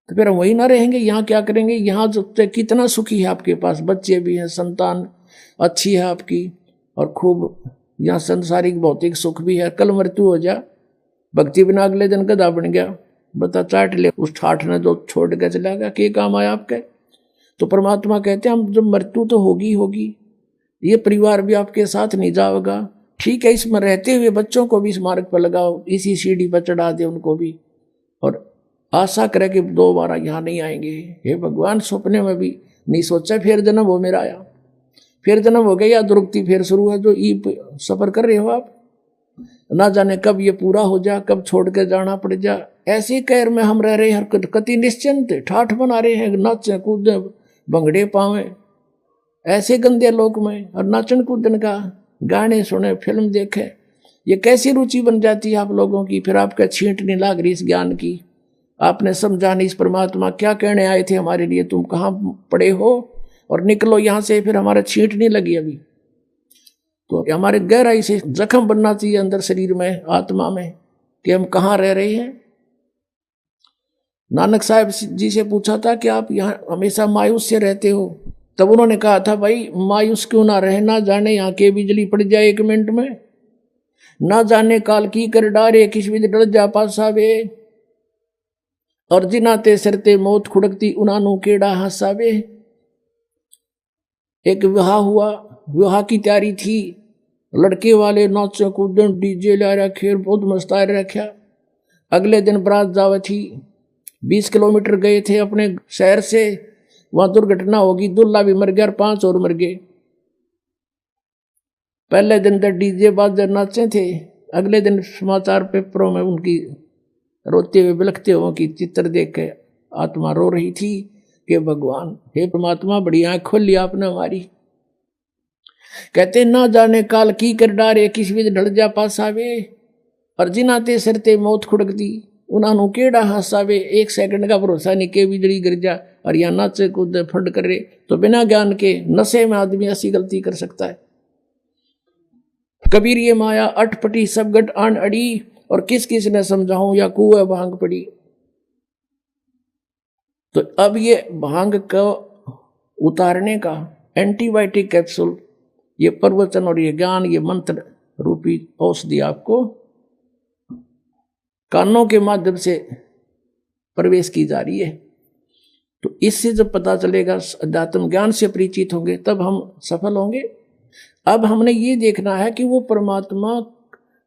तो फिर हम वही ना रहेंगे। यहाँ क्या करेंगे? यहाँ जो कितना सुखी है आपके पास, बच्चे भी हैं, संतान अच्छी है आपकी, और खूब यहाँ संसारिक भौतिक सुख भी है। कल मृत्यु हो जा, भक्ति बिना अगले दिन गधा बन गया, बता चाट ले उस ठाठ ने जो छोड़ के चला गया, क्या काम आया आपके? तो परमात्मा कहते हैं हम जब मृत्यु तो होगी होगी, ये परिवार भी आपके साथ नहीं जाएगा। ठीक है, इसमें रहते हुए बच्चों को भी इस मार्ग पर लगाओ, इसी सीढ़ी पर चढ़ा दे उनको भी, और आशा करे कि दोबारा यहाँ नहीं आएंगे। हे भगवान, सपने में भी नहीं सोचा फिर जन्म हो मेरा आया, फिर जन्म हो गया, या दुर्गति फिर शुरू है जो सफर कर रहे हो आप। ना जाने कब ये पूरा हो जा, कब छोड़ के जाना पड़ जा। ऐसी कैर में हम रह रहे हैं, हर कति निश्चिंत ठाठ बना रहे हैं, नाचे कूदे भंगड़े पावे ऐसे गंदे लोक में, और नाचन कूदन का, गाने सुने, फिल्म देखे, ये कैसी रुचि बन जाती है आप लोगों की। फिर आपका छींट नहीं लाग रही इस ज्ञान की। आपने समझा नहीं इस परमात्मा क्या कहने आए थे हमारे लिए, तुम कहाँ पड़े हो और निकलो यहाँ से। फिर हमारा छींट नहीं लगी अभी, तो हमारे गहराई से जख्म बनना चाहिए अंदर शरीर में, आत्मा में, कि हम कहाँ रह रहे हैं। नानक साहब जी से पूछा था कि आप यहाँ हमेशा मायूस से रहते हो, तब उन्होंने कहा था भाई मायूस क्यों ना रहे, ना जाने यहाँ के बिजली पड़ जाए 1 मिनट में, ना जाने काल की कर डारे किस विध डल जा पासावे, और जिनाते सरते मौत खुड़कती उनानू केड़ा हंसावे। एक विवाह हुआ, विवाह की तैयारी थी, लड़के वाले नाचे कूदन डीजे ला रखे, बहुत मस्ता रखा। अगले दिन बारात जावे थी, 20 किलोमीटर गए थे अपने शहर से, वहां दुर्घटना होगी, दूल्हा भी मर गया और 5 और मर गए। पहले दिन तक डीजे बाजे नाचे थे, अगले दिन समाचार पेपरों में उनकी रोते हुए बिलखते हुए की चित्र देख के आत्मा रो रही थी कि भगवान, हे परमात्मा, बड़ी आँख खोल लिया आपने हमारी, कहते ना जाने काल की कर डारे, किस विध ढल जा पास आवे, और जिनाते सरते मौत खुड़क दी, उन्होंने केड़ा हासावे, 1 सेकंड का भरोसा नहीं के बिजली गिर जा, और या नाचे कूद फंड करे। तो बिना ज्ञान के नशे में आदमी ऐसी गलती कर सकता है। कबीर ये माया अटपटी सब गट आन अड़ी, और किस किस ने समझाऊं या कुएं भांग पड़ी। तो अब ये भांग को उतारने का एंटीबायोटिक कैप्सूल, ये प्रवचन और ये ज्ञान, ये मंत्र रूपी औषधि आपको कानों के माध्यम से प्रवेश की जा रही है। तो इससे जब पता चलेगा, अध्यात्म ज्ञान से परिचित होंगे, तब हम सफल होंगे। अब हमने ये देखना है कि वो परमात्मा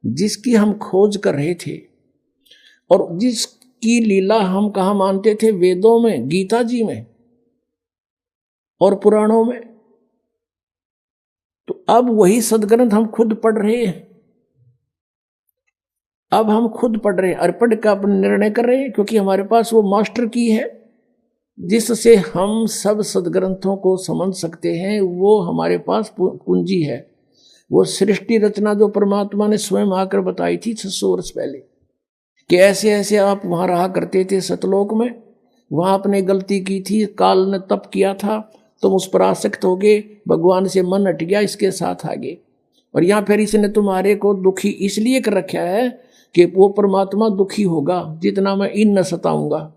जिसकी हम खोज कर रहे थे और जिसकी लीला हम कहाँ मानते थे, वेदों में, गीता जी में और पुराणों में, तो अब वही सदग्रंथ हम खुद पढ़ रहे हैं। अब हम खुद पढ़ रहे हैं और पढ़ का अपन निर्णय कर रहे हैं, क्योंकि हमारे पास वो मास्टर की है जिससे हम सब सदग्रंथों को समझ सकते हैं। वो हमारे पास पूंजी है, वो सृष्टि रचना जो परमात्मा ने स्वयं आकर बताई थी 600 वर्ष पहले, कि ऐसे ऐसे आप वहां रहा करते थे सतलोक में, वहां आपने गलती की थी, काल ने तप किया था, तुम उस पर आसक्त हो गए, भगवान से मन हट गया, इसके साथ आगे। और यहाँ फिर इसने तुम्हारे को दुखी इसलिए कर रखा है कि वो परमात्मा दुखी होगा जितना मैं इन न सताऊंगा।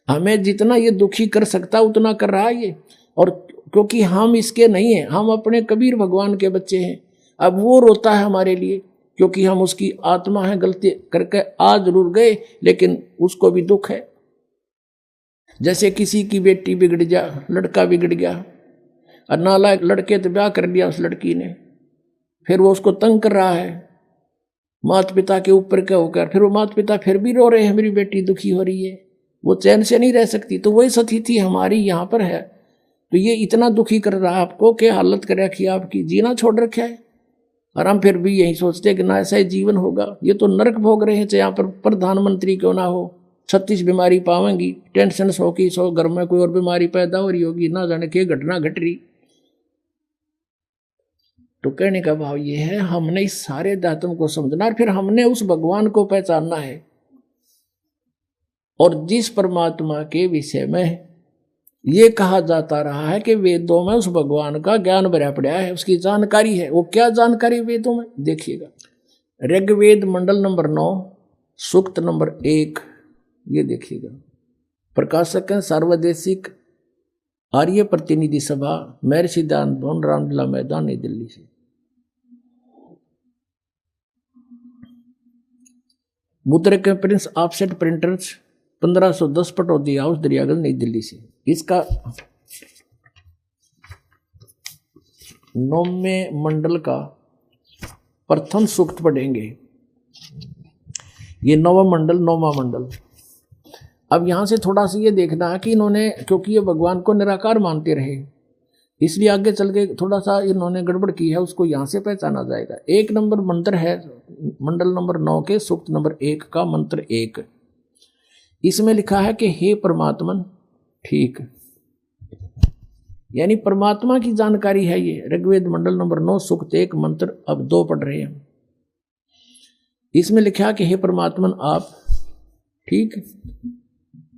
हमें जितना ये दुखी कर सकता उतना कर रहा है ये, और क्योंकि हम इसके नहीं हैं, हम अपने कबीर भगवान के बच्चे हैं। अब वो रोता है हमारे लिए, क्योंकि हम उसकी आत्मा है, गलती करके आ जरूर गए, लेकिन उसको भी दुख है। जैसे किसी की बेटी बिगड़ जा, लड़का बिगड़ गया, और नालायक लड़के तो ब्याह कर लिया उस लड़की ने, फिर वो उसको तंग कर रहा है माता पिता के ऊपर क्या होकर, फिर वो माता पिता फिर भी रो रहे हैं, मेरी बेटी दुखी हो रही है, वो चैन से नहीं रह सकती। तो वही स्थिति हमारी यहाँ पर है। तो ये इतना दुखी कर रहा है आपको, क्या हालत कर रखी है आपकी, जीना छोड़ रखा है, और हम फिर भी यही सोचते हैं कि ना ऐसा ही जीवन होगा। ये तो नरक भोग रहे हैं, चाहे यहाँ पर प्रधानमंत्री क्यों ना हो, 36 बीमारी पावेंगी, टेंशन सो की सो, घर में कोई और बीमारी पैदा हो रही होगी, ना जाने क्या घटना घट रही। तो कहने का भाव ये है, हमने इस सारे दातों को समझना, और फिर हमने उस भगवान को पहचानना है, और जिस परमात्मा के विषय में ये कहा जाता रहा है कि वेदों में उस भगवान का ज्ञान भरा पड़ा है, उसकी जानकारी है। वो क्या जानकारी वेदों में, देखिएगा, ऋग्वेद मंडल नंबर 9 सूक्त नंबर 1, ये देखिएगा। प्रकाशक है सार्वदेशिक आर्य प्रतिनिधि सभा, महर्षि सिद्धांत भवन, रामलीला मैदान, नई दिल्ली से। मुद्रक Prince offset printers 1510 Pataudi house, Daryaganj, नई दिल्ली से। इसका 9वें मंडल का प्रथम सूक्त पढ़ेंगे। ये 9वां मंडल, 9वां मंडल। अब यहां से थोड़ा सा ये देखना है कि इन्होंने, क्योंकि ये भगवान को निराकार मानते रहे, इसलिए आगे चल के थोड़ा सा इन्होंने गड़बड़ की है, उसको यहां से पहचाना जाएगा। 1 नंबर मंत्र है मंडल नंबर 9 के सूक्त नंबर 1 का मंत्र 1। इसमें लिखा है कि हे परमात्मन, ठीक, यानी परमात्मा की जानकारी है ये। ऋग्वेद मंडल नंबर 9 सूक्त 1 मंत्र अब 2 पढ़ रहे हैं। इसमें लिखा कि हे परमात्मन आप, ठीक,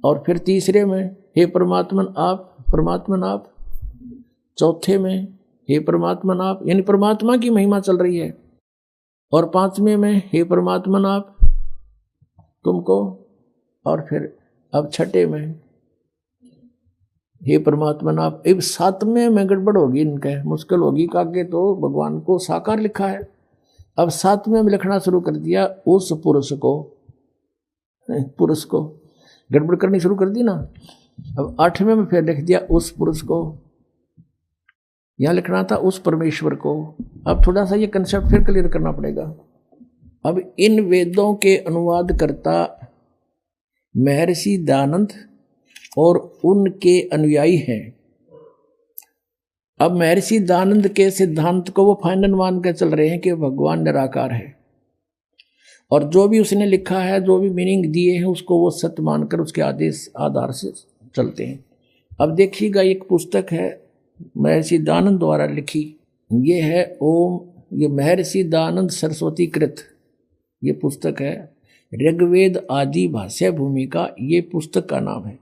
और फिर तीसरे में हे परमात्मन आप, परमात्मन आप, चौथे में हे परमात्मन आप, यानी परमात्मा की महिमा चल रही है, और 5वें में हे परमात्मन आप तुमको, और फिर अब 6ठे में हे परमात्मन आप। अब 7वें में गड़बड़ होगी, इनके मुश्किल होगी, काके तो भगवान को साकार लिखा है। अब 7वें में लिखना शुरू कर दिया उस पुरुष को, पुरुष को गड़बड़ करनी शुरू कर दी ना। अब 8वें में फिर लिख दिया उस पुरुष को, यहां लिखना था उस परमेश्वर को। अब थोड़ा सा ये कंसेप्ट फिर क्लियर करना पड़ेगा। अब इन वेदों के अनुवाद करता महर्षि दयानंद और उनके अनुयायी हैं। अब महर्षि दयानंद के सिद्धांत को वो फाइनल मान कर चल रहे हैं कि भगवान निराकार है, और जो भी उसने लिखा है, जो भी मीनिंग दिए हैं, उसको वो सत्य मानकर उसके आदेश आधार से चलते हैं। अब देखिएगा, एक पुस्तक है महर्षि दयानंद द्वारा लिखी, ये है ओम, ये महर्षि दयानंद सरस्वती कृत ये पुस्तक है। ऋग्वेद आदि भाष्य भूमिका ये पुस्तक का नाम है।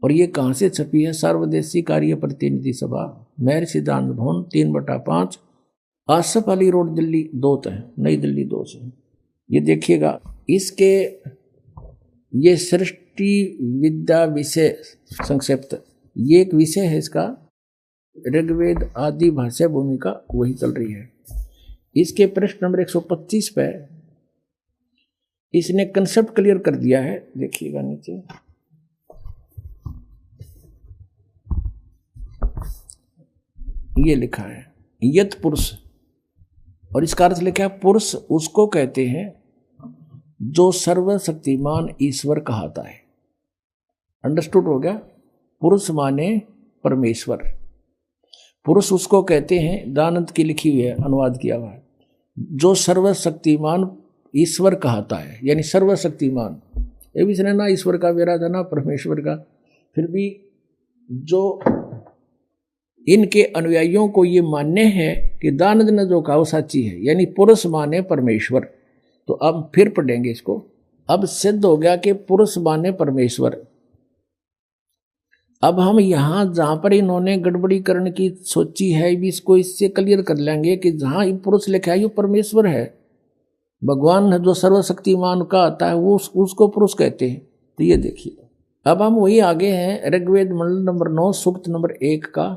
और ये कहाँ से छपी है? सर्वदेशी कार्य प्रतिनिधि सभा, महर्षि दयानंद भवन 3/5, आसफ अली रोड दिल्ली 2 है, नई दिल्ली 2 से। ये देखिएगा, इसके ये सृष्टि विद्या विषय संक्षिप्त, ये एक विषय है इसका, ऋग्वेद आदि भाष्य भूमिका वही चल रही है। इसके पृष्ठ नंबर 125 पे इसने कंसेप्ट क्लियर कर दिया है। देखिएगा नीचे, ये लिखा है यत पुरुष, और इसका अर्थ लिखा है पुरुष उसको कहते हैं जो सर्वशक्तिमान ईश्वर कहता है। अंडरस्टूड हो गया? पुरुष माने परमेश्वर, पुरुष उसको कहते हैं, दानंद की लिखी हुई है, अनुवाद किया हुआ है, जो सर्वशक्तिमान ईश्वर कहता है, यानी सर्वशक्तिमान। ये भी ना ईश्वर का वेरा था ना परमेश्वर का, फिर भी जो इनके अनुयायियों को ये मान्य है कि दानंद ने जो कहा वो सच्ची है, यानी पुरुष माने परमेश्वर। तो अब फिर पढ़ेंगे इसको। अब सिद्ध हो गया कि पुरुष माने परमेश्वर। अब हम यहाँ जहाँ पर इन्होंने गड़बड़ी करने की सोची है भी इसको इससे क्लियर कर लेंगे कि जहाँ पुरुष लिखा है ये परमेश्वर है, भगवान जो सर्वशक्तिमान का आता है वो उसको पुरुष कहते हैं। तो ये देखिए, अब हम वही आगे हैं, ऋग्वेद मंडल नंबर 9 सूक्त नंबर 1 का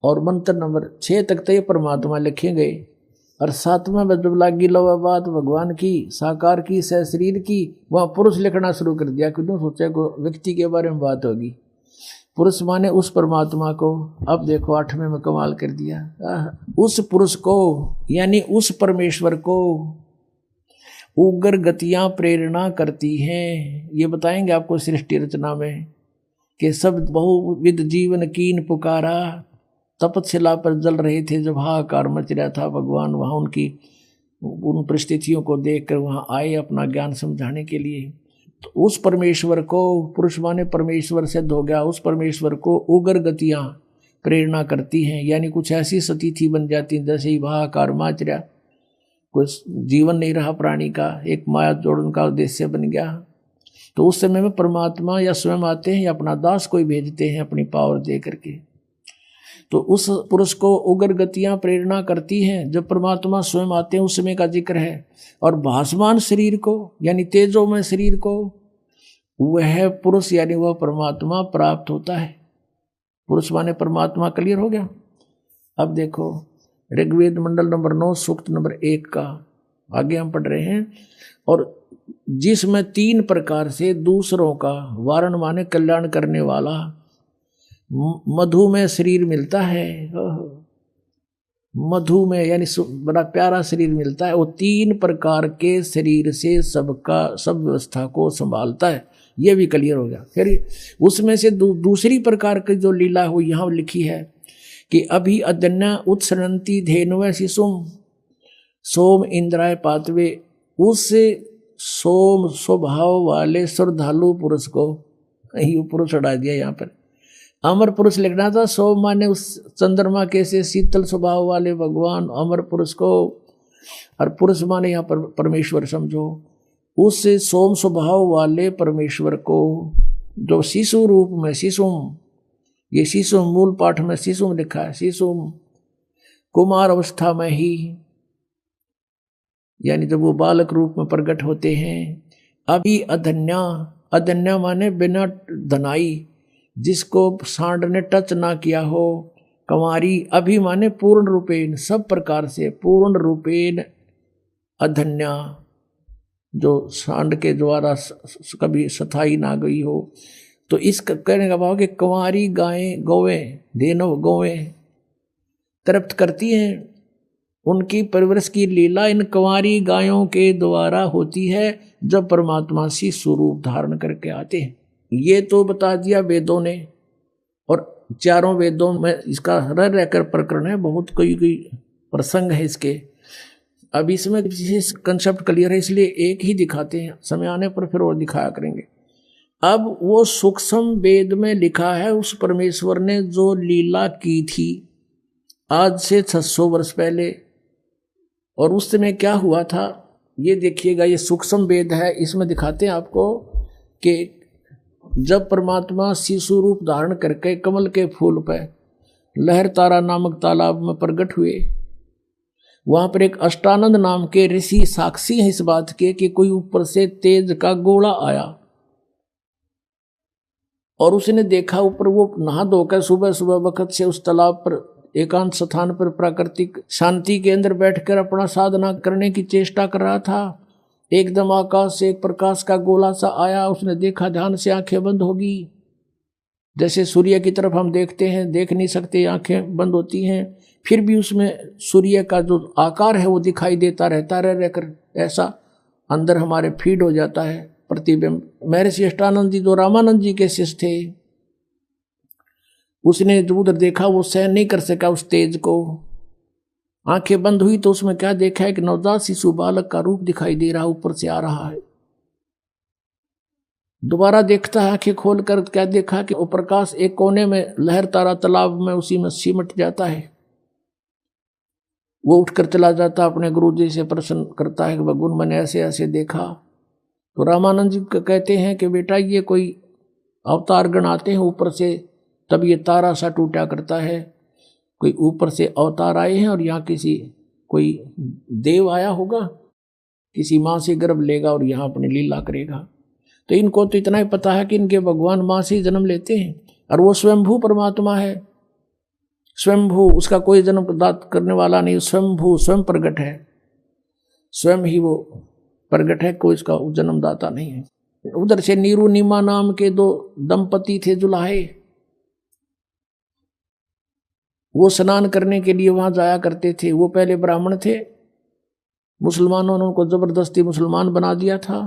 और मंत्र नंबर 6 तक तो ये परमात्मा लिखे गए। और 7वें में जब लागी लवा बात भगवान की साकार की सह शरीर की, वहाँ पुरुष लिखना शुरू कर दिया। क्यों? सोचा को व्यक्ति के बारे में बात होगी, पुरुष माने उस परमात्मा को। अब देखो 8वें में कमाल कर दिया, उस पुरुष को यानी उस परमेश्वर को उग्र गतियां प्रेरणा करती हैं। ये बताएंगे आपको सृष्टि रचना में कि सब बहुविध जीवन कीन पुकारा, तपशिला पर जल रहे थे जब हाहाकार मच रहा था, भगवान वहाँ उनकी उन परिस्थितियों को देखकर वहाँ आए अपना ज्ञान समझाने के लिए। तो उस परमेश्वर को, पुरुष माने परमेश्वर सिद्ध हो गया, उस परमेश्वर को उग्र गतियां प्रेरणा करती हैं, यानी कुछ ऐसी स्थिति बन जाती जैसे ही हाहाकार मच रहा, कुछ जीवन नहीं रहा प्राणी का, एक माया जोड़न का उद्देश्य बन गया। तो उस समय में परमात्मा या स्वयं आते हैं या अपना दास कोई भेजते हैं अपनी पावर दे करके। तो उस पुरुष को उग्र गतियां प्रेरणा करती हैं, जब परमात्मा स्वयं आते हैं उस समय का जिक्र है। और भासमान शरीर को यानी तेजोमय शरीर को वह पुरुष यानी वह परमात्मा प्राप्त होता है। पुरुष माने परमात्मा। क्लियर हो गया? अब देखो ऋग्वेद मंडल नंबर 9 सूक्त नंबर 1 का आगे हम पढ़ रहे हैं। और जिसमें 3 प्रकार से दूसरों का वारण माने कल्याण करने वाला मधु में शरीर मिलता है, मधु में यानी बड़ा प्यारा शरीर मिलता है। वो 3 प्रकार के शरीर से सबका सब व्यवस्था को संभालता है। ये भी क्लियर हो गया। फिर उसमें से दूसरी प्रकार की जो लीला है वो यहाँ लिखी है कि अभी अदन्या उत्सरंती धेनुव शिशुम सोम इंद्राय पातवे, उस सोम स्वभाव वाले श्रद्धालु पुरुष को, ये पुरुष हटा दिया यहाँ पर, अमर पुरुष लिखना था। सोम माने उस चंद्रमा के से शीतल स्वभाव वाले भगवान अमर पुरुष को, और पुरुष माने यहाँ पर परमेश्वर समझो। उस सोम स्वभाव वाले परमेश्वर को जो शिशु रूप में, शिशुम, ये शिशु मूल पाठ में शिशुम लिखा है, शिशुम कुमार अवस्था में ही, यानी जब वो बालक रूप में प्रकट होते हैं। अभी अधन्या, अधन्या माने बिना धनाई, जिसको सांड ने टच ना किया हो। कंवारी, अभी माने पूर्ण रूपेण, सब प्रकार से पूर्ण रूपेण अधन्या, जो सांड के द्वारा कभी सथाई ना गई हो। तो इस कहने का भाव कि कंवारी गायें गौवें, धेनु गौवें तृप्त करती हैं, उनकी परवरिश की लीला इन कंवारी गायों के द्वारा होती है जब परमात्मा सी स्वरूप धारण करके आते हैं। ये तो बता दिया वेदों ने, और 4 वेदों में इसका रह रहकर प्रकरण है, बहुत कोई प्रसंग है इसके। अब इसमें विशेष कंसेप्ट क्लियर है, इसलिए एक ही दिखाते हैं, समय आने पर फिर और दिखाया करेंगे। अब वो सूक्ष्म वेद में लिखा है उस परमेश्वर ने जो लीला की थी आज से 600 वर्ष पहले। और उस समय क्या हुआ था ये देखिएगा, ये सूक्ष्म वेद है, इसमें दिखाते हैं आपको कि जब परमात्मा शिशु रूप धारण करके कमल के फूल पर लहर तारा नामक तालाब में प्रकट हुए, वहां पर एक अष्टानंद नाम के ऋषि साक्षी हैं इस बात के कि कोई ऊपर से तेज का गोला आया और उसने देखा ऊपर वो नहा धोकर सुबह सुबह वक्त से उस तालाब पर एकांत स्थान पर प्राकृतिक शांति के अंदर बैठकर अपना साधना करने की चेष्टा कर रहा था। एकदम आकाश से एक प्रकाश का गोला सा आया, उसने देखा, ध्यान से आंखें बंद होगी। जैसे सूर्य की तरफ हम देखते हैं, देख नहीं सकते, आंखें बंद होती हैं, फिर भी उसमें सूर्य का जो आकार है वो दिखाई देता रहता रहकर ऐसा अंदर हमारे फीड हो जाता है प्रतिबिंब। महर्षि अष्टानंद जी जो रामानंद जी के शिष्य थे, उसने जो उधर देखा वो सहन नहीं कर सका उस तेज को। आंखें बंद हुई तो उसमें क्या देखा है कि नवजात शिशु बालक का रूप दिखाई दे रहा, ऊपर से आ रहा है। दोबारा देखता है, आंखें खोलकर क्या देखा कि वो प्रकाश एक कोने में लहर तारा तालाब में उसी में सिमट जाता है। वो उठकर चला जाता, अपने गुरु जी से प्रश्न करता है कि भगवान मैंने ऐसे ऐसे देखा। तो रामानंद जी कहते हैं कि बेटा ये कोई अवतार गण आते हैं ऊपर से, तब ये तारा सा टूटा करता है। कोई ऊपर से अवतार आए हैं और यहाँ किसी कोई देव आया होगा, किसी माँ से गर्भ लेगा और यहाँ अपनी लीला करेगा। तो इनको तो इतना ही पता है कि इनके भगवान माँ से ही जन्म लेते हैं और वो स्वयंभू परमात्मा है। स्वयंभू, उसका कोई जन्म प्रदान करने वाला नहीं, स्वयंभू स्वयं प्रगट है, स्वयं ही वो प्रगट है, कोई इसका जन्मदाता नहीं है। उधर से नीरू नीमा नाम के दो दंपति थे जुलाहे, वो स्नान करने के लिए वहां जाया करते थे। वो पहले ब्राह्मण थे, मुसलमानों ने उनको जबरदस्ती मुसलमान बना दिया था।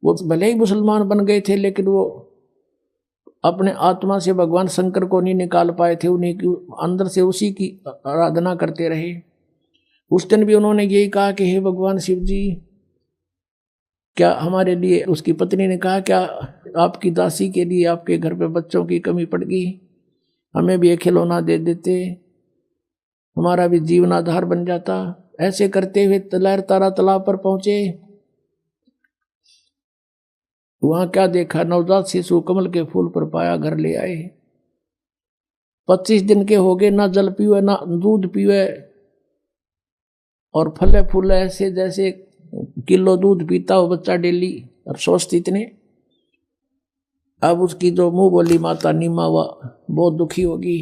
वो भले ही मुसलमान बन गए थे लेकिन वो अपने आत्मा से भगवान शंकर को नहीं निकाल पाए थे, उन्हीं की अंदर से उसी की आराधना करते रहे। उस दिन भी उन्होंने यही कहा कि हे भगवान शिव जी, क्या हमारे लिए, उसकी पत्नी ने कहा, क्या आपकी दासी के लिए आपके घर पे बच्चों की कमी पड़ गई, हमें भी एक खिलौना दे देते, हमारा भी जीवनाधार बन जाता। ऐसे करते हुए लहर तारा तालाब पर पहुंचे। वहां क्या देखा, नवजात शिशु कमल के फूल पर पाया, घर ले आए। 25 दिन के हो गए, ना जल पीवे ना दूध पीवे और फले फूले ऐसे जैसे किलो दूध पीता हो बच्चा डेली, और स्वस्थ इतने। अब उसकी जो मुंह बोली माता नीमा बहुत दुखी होगी,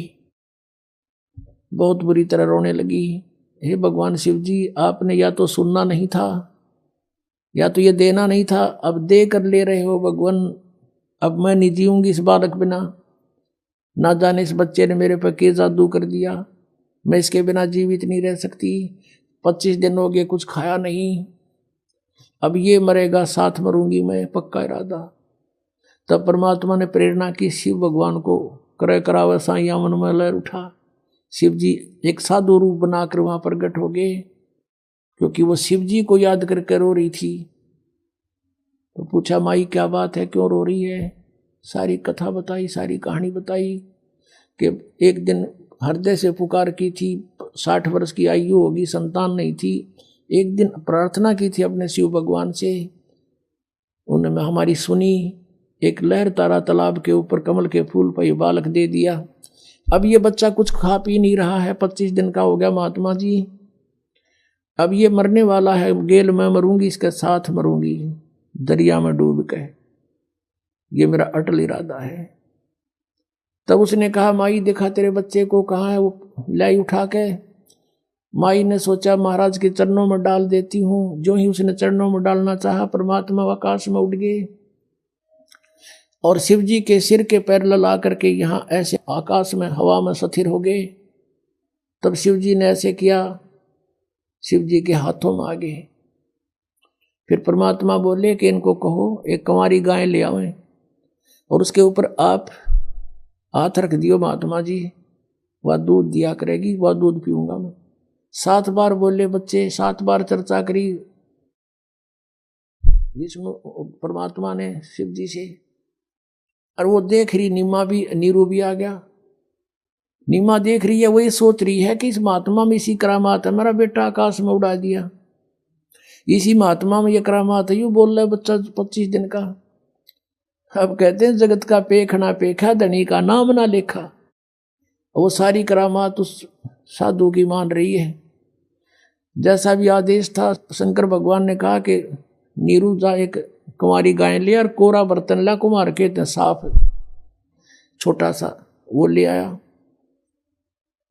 बहुत बुरी तरह रोने लगी। हे भगवान शिव जी, आपने या तो सुनना नहीं था या तो ये देना नहीं था, अब दे कर ले रहे हो भगवान। अब मैं नहीं जीऊंगी इस बालक बिना, ना जाने इस बच्चे ने मेरे पर क्या जादू कर दिया, मैं इसके बिना जीवित नहीं रह सकती। 25 दिन हो गए, कुछ खाया नहीं, अब ये मरेगा साथ मरूंगी मैं, पक्का इरादा। तब परमात्मा ने प्रेरणा की, शिव भगवान को करे करावे साइया मन में लहर उठा। शिव जी एक साधु रूप बनाकर वहां प्रकट हो गए, क्योंकि वो शिव जी को याद करके रो रही थी। तो पूछा, माई क्या बात है, क्यों रो रही है? सारी कथा बताई, सारी कहानी बताई कि एक दिन हृदय से पुकार की थी, 60 वर्ष की आयु होगी, संतान नहीं थी। एक दिन प्रार्थना की थी अपने शिव भगवान से, उन्होंने हमारी सुनी। एक लहर तारा तालाब के ऊपर कमल के फूल पर बालक दे दिया। अब ये बच्चा कुछ खा पी नहीं रहा है, 25 दिन का हो गया महात्मा जी। अब ये मरने वाला है, गेल मैं मरूंगी, इसके साथ मरूंगी दरिया में डूब के, ये मेरा अटल इरादा है। तब उसने कहा, माई देखा तेरे बच्चे को, कहाँ है वो, लाई उठा के। माई ने सोचा महाराज के चरणों में डाल देती हूँ। जो ही उसने चरणों में डालना चाहा, परमात्मा आकाश में उड़ गए और शिव जी के सिर के पैर लला करके यहाँ ऐसे आकाश में हवा में स्थिर हो गए। तब शिव जी ने ऐसे किया, शिव जी के हाथों में आ गए। फिर परमात्मा बोले कि इनको कहो एक कंवारी गाय ले आवें और उसके ऊपर आप हाथ रख दियो महात्मा जी, वह दूध दिया करेगी, वह दूध पीऊंगा मैं। 7 बार बोले बच्चे, 7 बार चर्चा करी विष्णु परमात्मा ने शिव जी से, और वो देख रही, नीमा भी, नीरू भी आ गया। नीमा देख रही है, वही सोच रही है कि इस महात्मा में इसी करामात है, मेरा बेटा आकाश में उड़ा दिया, इसी महात्मा में ये करामात है, यूं बोल रहा है बच्चा 25 दिन का। अब कहते हैं जगत का पेखना पेखा, धनी का नाम ना लेखा। वो सारी करामात उस साधु की मान रही है। जैसा भी आदेश था, शंकर भगवान ने कहा कि नीरू जा एक कुंवारी गाय ले और कोरा बर्तन ला, कुमार के साफ छोटा सा वो ले आया।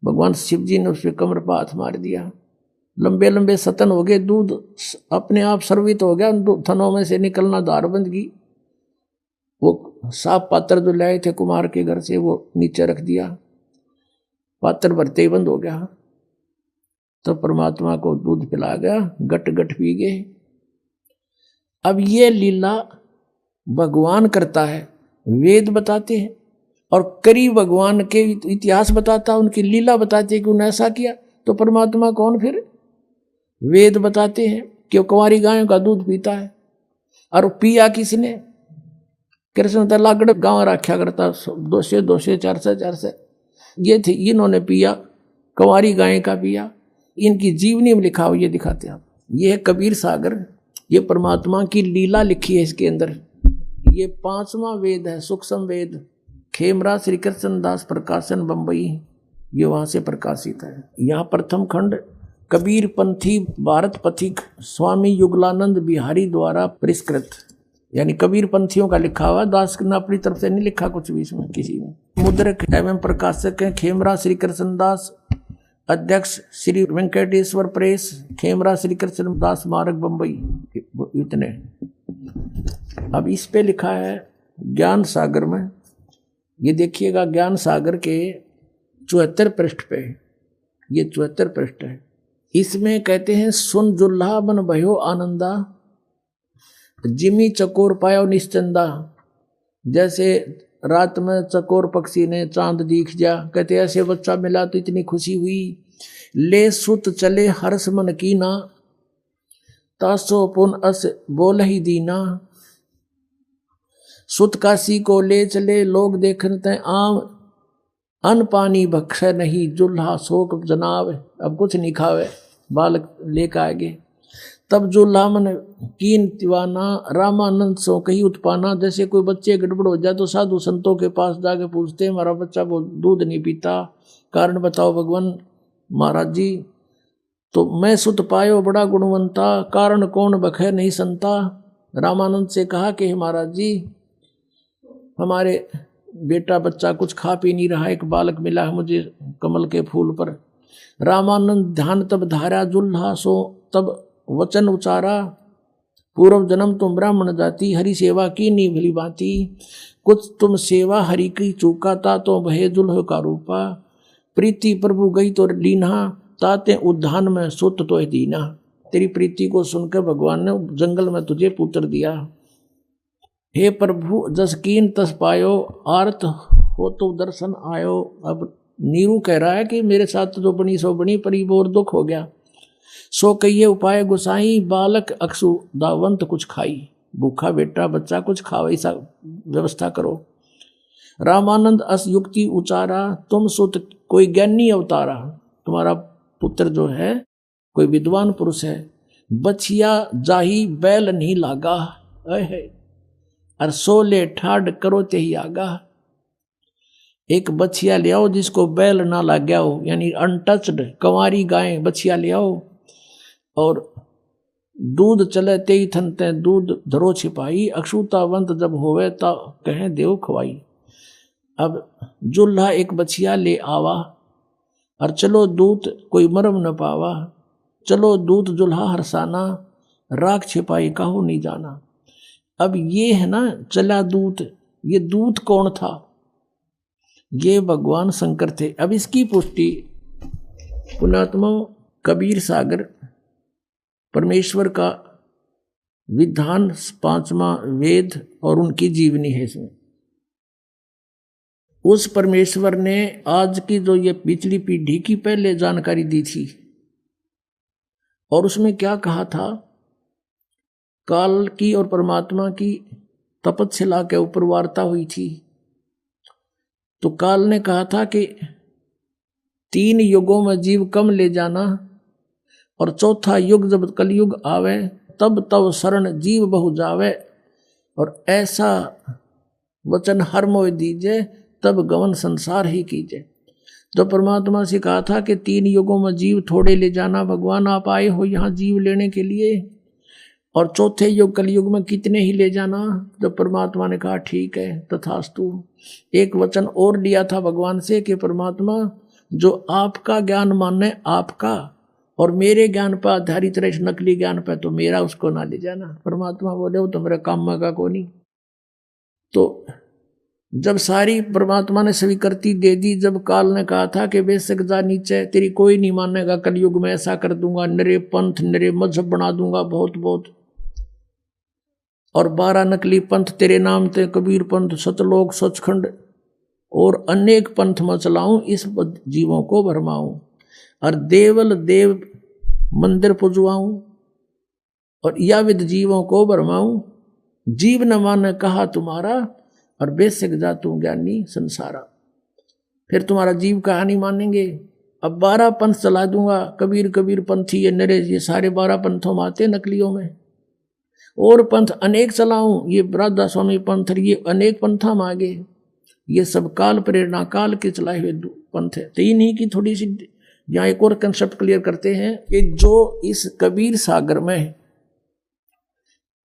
भगवान शिव जी ने उस पर कमर पर हाथ मार दिया, लंबे लंबे सतन हो गए, दूध अपने आप सर्वित हो गया, उन थनों में से निकलना धार बंद की। वो साफ पात्र जो लाए थे कुमार के घर से वो नीचे रख दिया, पात्र भरते ही बंद हो गया। तो परमात्मा को दूध पिला गया, गट गट पी गए। अब ये लीला भगवान करता है, वेद बताते हैं, और करी भगवान के इतिहास बताता, उनकी लीला बताते कि उन्होंने ऐसा किया। तो परमात्मा कौन फिर? वेद बताते हैं कि वो कुंवारी गायों का दूध पीता है। और पिया किसने? कृष्ण तो लागड़ गाँव रखा करता, 200 200 400 400 ये थे, इन्होंने पिया, कुंवारी गाय का पिया। इनकी जीवनी में लिखा हो ये दिखाते हैं आप। ये है कबीर सागर, ये परमात्मा की लीला लिखी है इसके अंदर। ये 5वां वेद है, सूक्ष्म वेद, खेमरा श्री कृष्ण दास प्रकाशन बंबई, ये वहां से प्रकाशित है। यहाँ प्रथम खंड कबीर पंथी भारत पथिक स्वामी युगलानंद बिहारी द्वारा परिष्कृत, यानी कबीर पंथियों का लिखा हुआ, दास ने अपनी तरफ से नहीं लिखा कुछ भी इसमें किसी में। मुद्रक एवं प्रकाशक है खेमरा श्री कृष्ण दास, अध्यक्ष श्री वेंकटेश्वर प्रेस, खेमरा श्री कृष्ण दास मार्ग बंबई, इतने। अब इस पे लिखा है ज्ञान सागर में, ये देखिएगा ज्ञान सागर के 74 पृष्ठ पे, ये 74 पृष्ठ है। इसमें कहते हैं सुन जुल्हा बन भयो आनंदा, जिमी चकोर पायो निश्चंदा। जैसे रात में चकोर पक्षी ने चांद दीख जा, कहते ऐसे बच्चा मिला तो इतनी खुशी हुई। ले सुत चले हर्ष मन कीना, तासो पुन अस बोल ही दीना। सुत काशी को ले चले लोग देखते आम, अन पानी बख्शे नहीं जुल्हा शोक जनाब। अब कुछ नहीं खावे, बालक लेकर आगे। तब जुल्हा मन कीन दीवाना, रामानंद सो कही उत्पाना। जैसे कोई बच्चे गड़बड़ हो जाए तो साधु संतों के पास जाके पूछते हैं हमारा बच्चा वो दूध नहीं पीता, कारण बताओ भगवान। महाराज जी तो मैं सुत पायो बड़ा गुणवंता, कारण कौन बखे नहीं संता। रामानंद से कहा कि महाराज जी हमारे बेटा बच्चा कुछ खा पी नहीं रहा, एक बालक मिला है मुझे कमल के फूल पर। रामानंद ध्यान तब धारा जुल्हा सो तब वचन उचारा, पूर्व जन्म तुम ब्राह्मण जाति, हरि सेवा की नी भली बाती। कुछ तुम सेवा हरि की चूका ता तो भय जुल्ह का रूपा। प्रीति प्रभु गई तो लीना, ताते उद्यान में सुत तो दीना। तेरी प्रीति को सुनकर भगवान ने जंगल में तुझे पुत्र दिया। हे प्रभु जस कीन तस पायो, आर्त हो तो दर्शन आयो। अब नीरू कह रहा है कि मेरे साथ जो बनी सो बनी, पर ये और दुख हो गया। सो कहिए उपाय गुसाई, बालक अक्षु दावंत कुछ खाई। भूखा बेटा बच्चा कुछ खाओ, ऐसा व्यवस्था करो। रामानंद अस युक्ति उचारा, तुम सुत कोई ज्ञानी अवतारा। तुम्हारा पुत्र जो है कोई विद्वान पुरुष है। बछिया जाही बैल नहीं लागा, और सोले ठाड करो ते ही आगा। एक बछिया ले आओ जिसको बैल ना लग गया हो, यानी अनटच्ड कंवारी गाय बछिया ले आओ। और दूध चले ते ही थनते दूध धरो छिपाई, अक्षुतावंत जब होवे ता कहें देव खवाई। अब जुल्हा एक बछिया ले आवा, और चलो दूत कोई मरम न पावा। चलो दूत जुल्हा हरसाना, राख छिपाई काहू नहीं जाना। अब ये है ना चला दूत, ये दूत कौन था? ये भगवान शंकर थे। अब इसकी पुष्टि पुण्यात्मा कबीर सागर परमेश्वर का विधान 5वां वेद और उनकी जीवनी है। इसमें उस परमेश्वर ने आज की जो ये पिछली पीढ़ी की पहले जानकारी दी थी, और उसमें क्या कहा था? काल की और परमात्मा की तपस्या के ऊपर वार्ता हुई थी। तो काल ने कहा था कि 3 युगों में जीव कम ले जाना, और चौथा युग जब कलयुग आवे तब तब शरण जीव बहु जावे, और ऐसा वचन हर मोह दीजे तब गवन संसार ही कीजे। तो परमात्मा से कहा था कि 3 युगों में जीव थोड़े ले जाना, भगवान आप आए हो यहाँ जीव लेने के लिए, और चौथे युग कलयुग में कितने ही ले जाना। जब परमात्मा ने कहा ठीक है तथास्तु। एक वचन और लिया था भगवान से कि परमात्मा जो आपका ज्ञान माने आपका, और मेरे ज्ञान पर आधारित रहे, नकली ज्ञान पर तो मेरा उसको ना ले जाना। परमात्मा बोले वो तो मेरा काम का को नहीं। तो जब सारी परमात्मा ने स्वीकृति दे दी, जब काल ने कहा था कि बेशक जा नीचे, तेरी कोई नहीं मानेगा, कलयुग में ऐसा कर दूंगा, नरे पंथ नरे मजहब बना दूंगा बहुत बहुत, और 12 नकली पंथ तेरे नाम ते, कबीर पंथ, सतलोक, सचखंड और अनेक पंथ में चलाऊं, इस जीवों को भरमाऊं, और देवल देव मंदिर पुजवाऊं, और या विद जीवों को भरमाऊं, जीव न माने कहा तुम्हारा, और बेशक जा तू ज्ञानी संसारा। फिर तुम्हारा जीव कहा नहीं मानेंगे। अब 12 पंथ चला दूंगा, कबीर कबीर पंथी ये नरेश, ये सारे 12 पंथों में आते नकलियों में, और पंथ अनेक चलाऊं, ये राधा स्वामी पंथ, ये अनेक पंथा में आगे, ये सब काल प्रेरणा काल के चलाए हुए पंथ है। तो इन्हीं की थोड़ी सी यहाँ एक और कंसेप्ट क्लियर करते हैं कि जो इस कबीर सागर में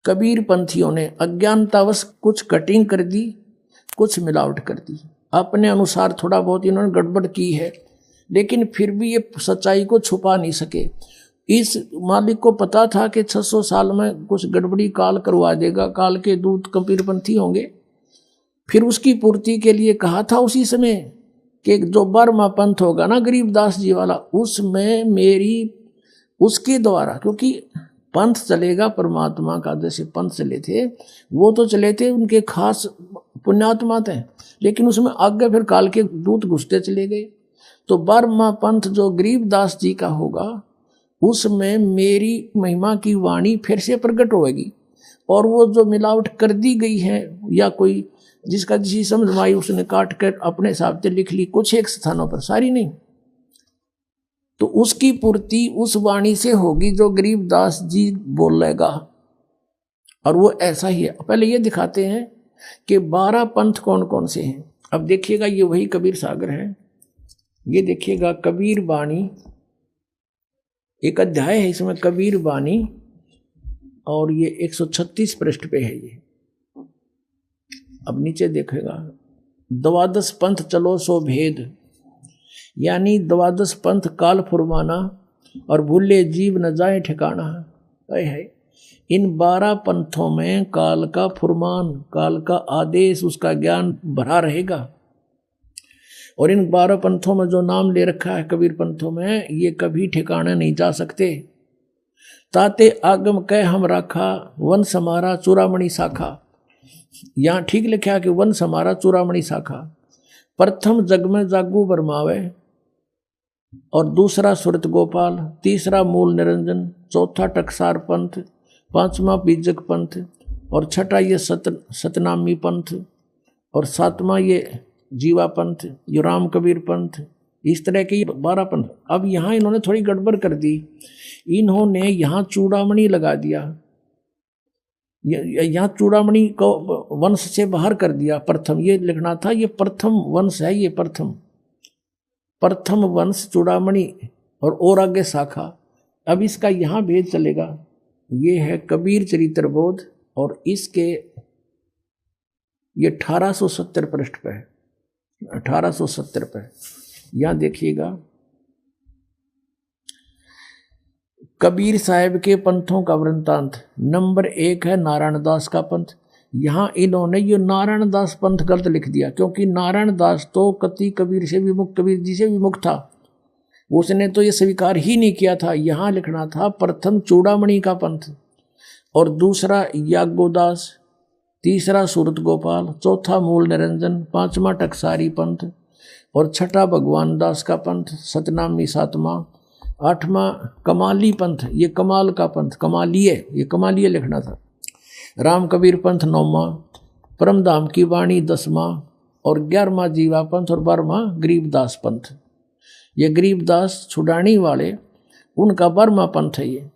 कबीर पंथियों ने अज्ञानतावश कुछ कटिंग कर दी, कुछ मिलावट कर दी, अपने अनुसार थोड़ा बहुत इन्होंने गड़बड़ की है, लेकिन फिर भी ये सच्चाई को छुपा नहीं सके। इस मालिक को पता था कि 600 साल में कुछ गड़बड़ी काल करवा देगा, काल के दूत कबीरपंथी होंगे। फिर उसकी पूर्ति के लिए कहा था उसी समय कि जो 12वां पंथ होगा ना गरीबदास जी वाला, उसमें मेरी उसके द्वारा, क्योंकि पंथ चलेगा परमात्मा का, जैसे पंथ चले थे वो तो चले थे उनके खास पुण्यात्मा थे, लेकिन उसमें आगे फिर काल के दूत घुसते चले गए। तो 12वां पंथ जो गरीबदास जी का होगा, उसमें मेरी महिमा की वाणी फिर से प्रकट होगी, और वो जो मिलावट कर दी गई है या कोई जिसका जिसी समझ में आई उसने काट कर अपने हिसाब से लिख ली, कुछ एक स्थानों पर, सारी नहीं, तो उसकी पूर्ति उस वाणी से होगी जो गरीबदास जी बोलेगा। और वो ऐसा ही है। पहले ये दिखाते हैं कि 12 पंथ कौन कौन से हैं। अब देखिएगा ये वही कबीर सागर है, ये देखिएगा कबीर वाणी, एक अध्याय है इसमें कबीर वाणी, और ये 136 पृष्ठ पे है ये। अब नीचे देखेगा 12 पंथ चलो सो भेद, यानी 12 पंथ काल फुरमाना, और भूले जीव न जाए ठिकाना है। इन 12 पंथों में काल का फुरमान, काल का आदेश, उसका ज्ञान भरा रहेगा। और इन 12 पंथों में जो नाम ले रखा है कबीर पंथों में, ये कभी ठिकाने नहीं जा सकते। ताते आगम कह हम राखा, वन समारा चूड़ामणि शाखा। यहाँ ठीक लिखा कि वन समारा चूड़ामणि शाखा। प्रथम जग में जागू बरमावे, और दूसरा सुरत गोपाल, तीसरा मूल निरंजन, चौथा टकसार पंथ, 5वां बीजक पंथ, और छठा ये सतनामी पंथ, और 7वां ये जीवा पंथ, जो राम कबीर पंथ। इस तरह के 12 पंथ। अब यहाँ इन्होंने थोड़ी गड़बड़ कर दी, इन्होंने यहाँ चूड़ामणि लगा दिया, यहाँ चूड़ामणि को वंश से बाहर कर दिया। प्रथम ये लिखना था, ये प्रथम वंश है, ये प्रथम वंश चूड़ामणि, और आगे शाखा। अब इसका यहाँ भेद चलेगा। ये है कबीर चरित्र बोध, और इसके ये 1870 पृष्ठ पे है, 1870 पे। यहाँ देखिएगा कबीर साहब के पंथों का वृंतांत। नंबर 1 है नारायण दास का पंथ। यहाँ इन्होंने ये नारायण दास पंथ गलत लिख दिया, क्योंकि नारायण दास तो कति कबीर से विमुख, कबीर जी से विमुख था, उसने तो ये स्वीकार ही नहीं किया था। यहाँ लिखना था प्रथम चूड़ामणि का पंथ, और दूसरा याज्ञोदास, तीसरा सूरत गोपाल, चौथा मूल निरंजन, 5वां टकसारी पंथ, और छठा भगवान दास का पंथ, सतनामी 7वां, 8वां कमाली पंथ, ये कमाल का पंथ, कमालिये, ये कमालिये लिखना था। राम कबीर पंथ 9वां, परमधाम की वाणी 10वां, और 11वां जीवा पंथ, और 12वां गरीबदास पंथ। ये गरीबदास छुड़ानी वाले उनका बर्मा पंथ है ये।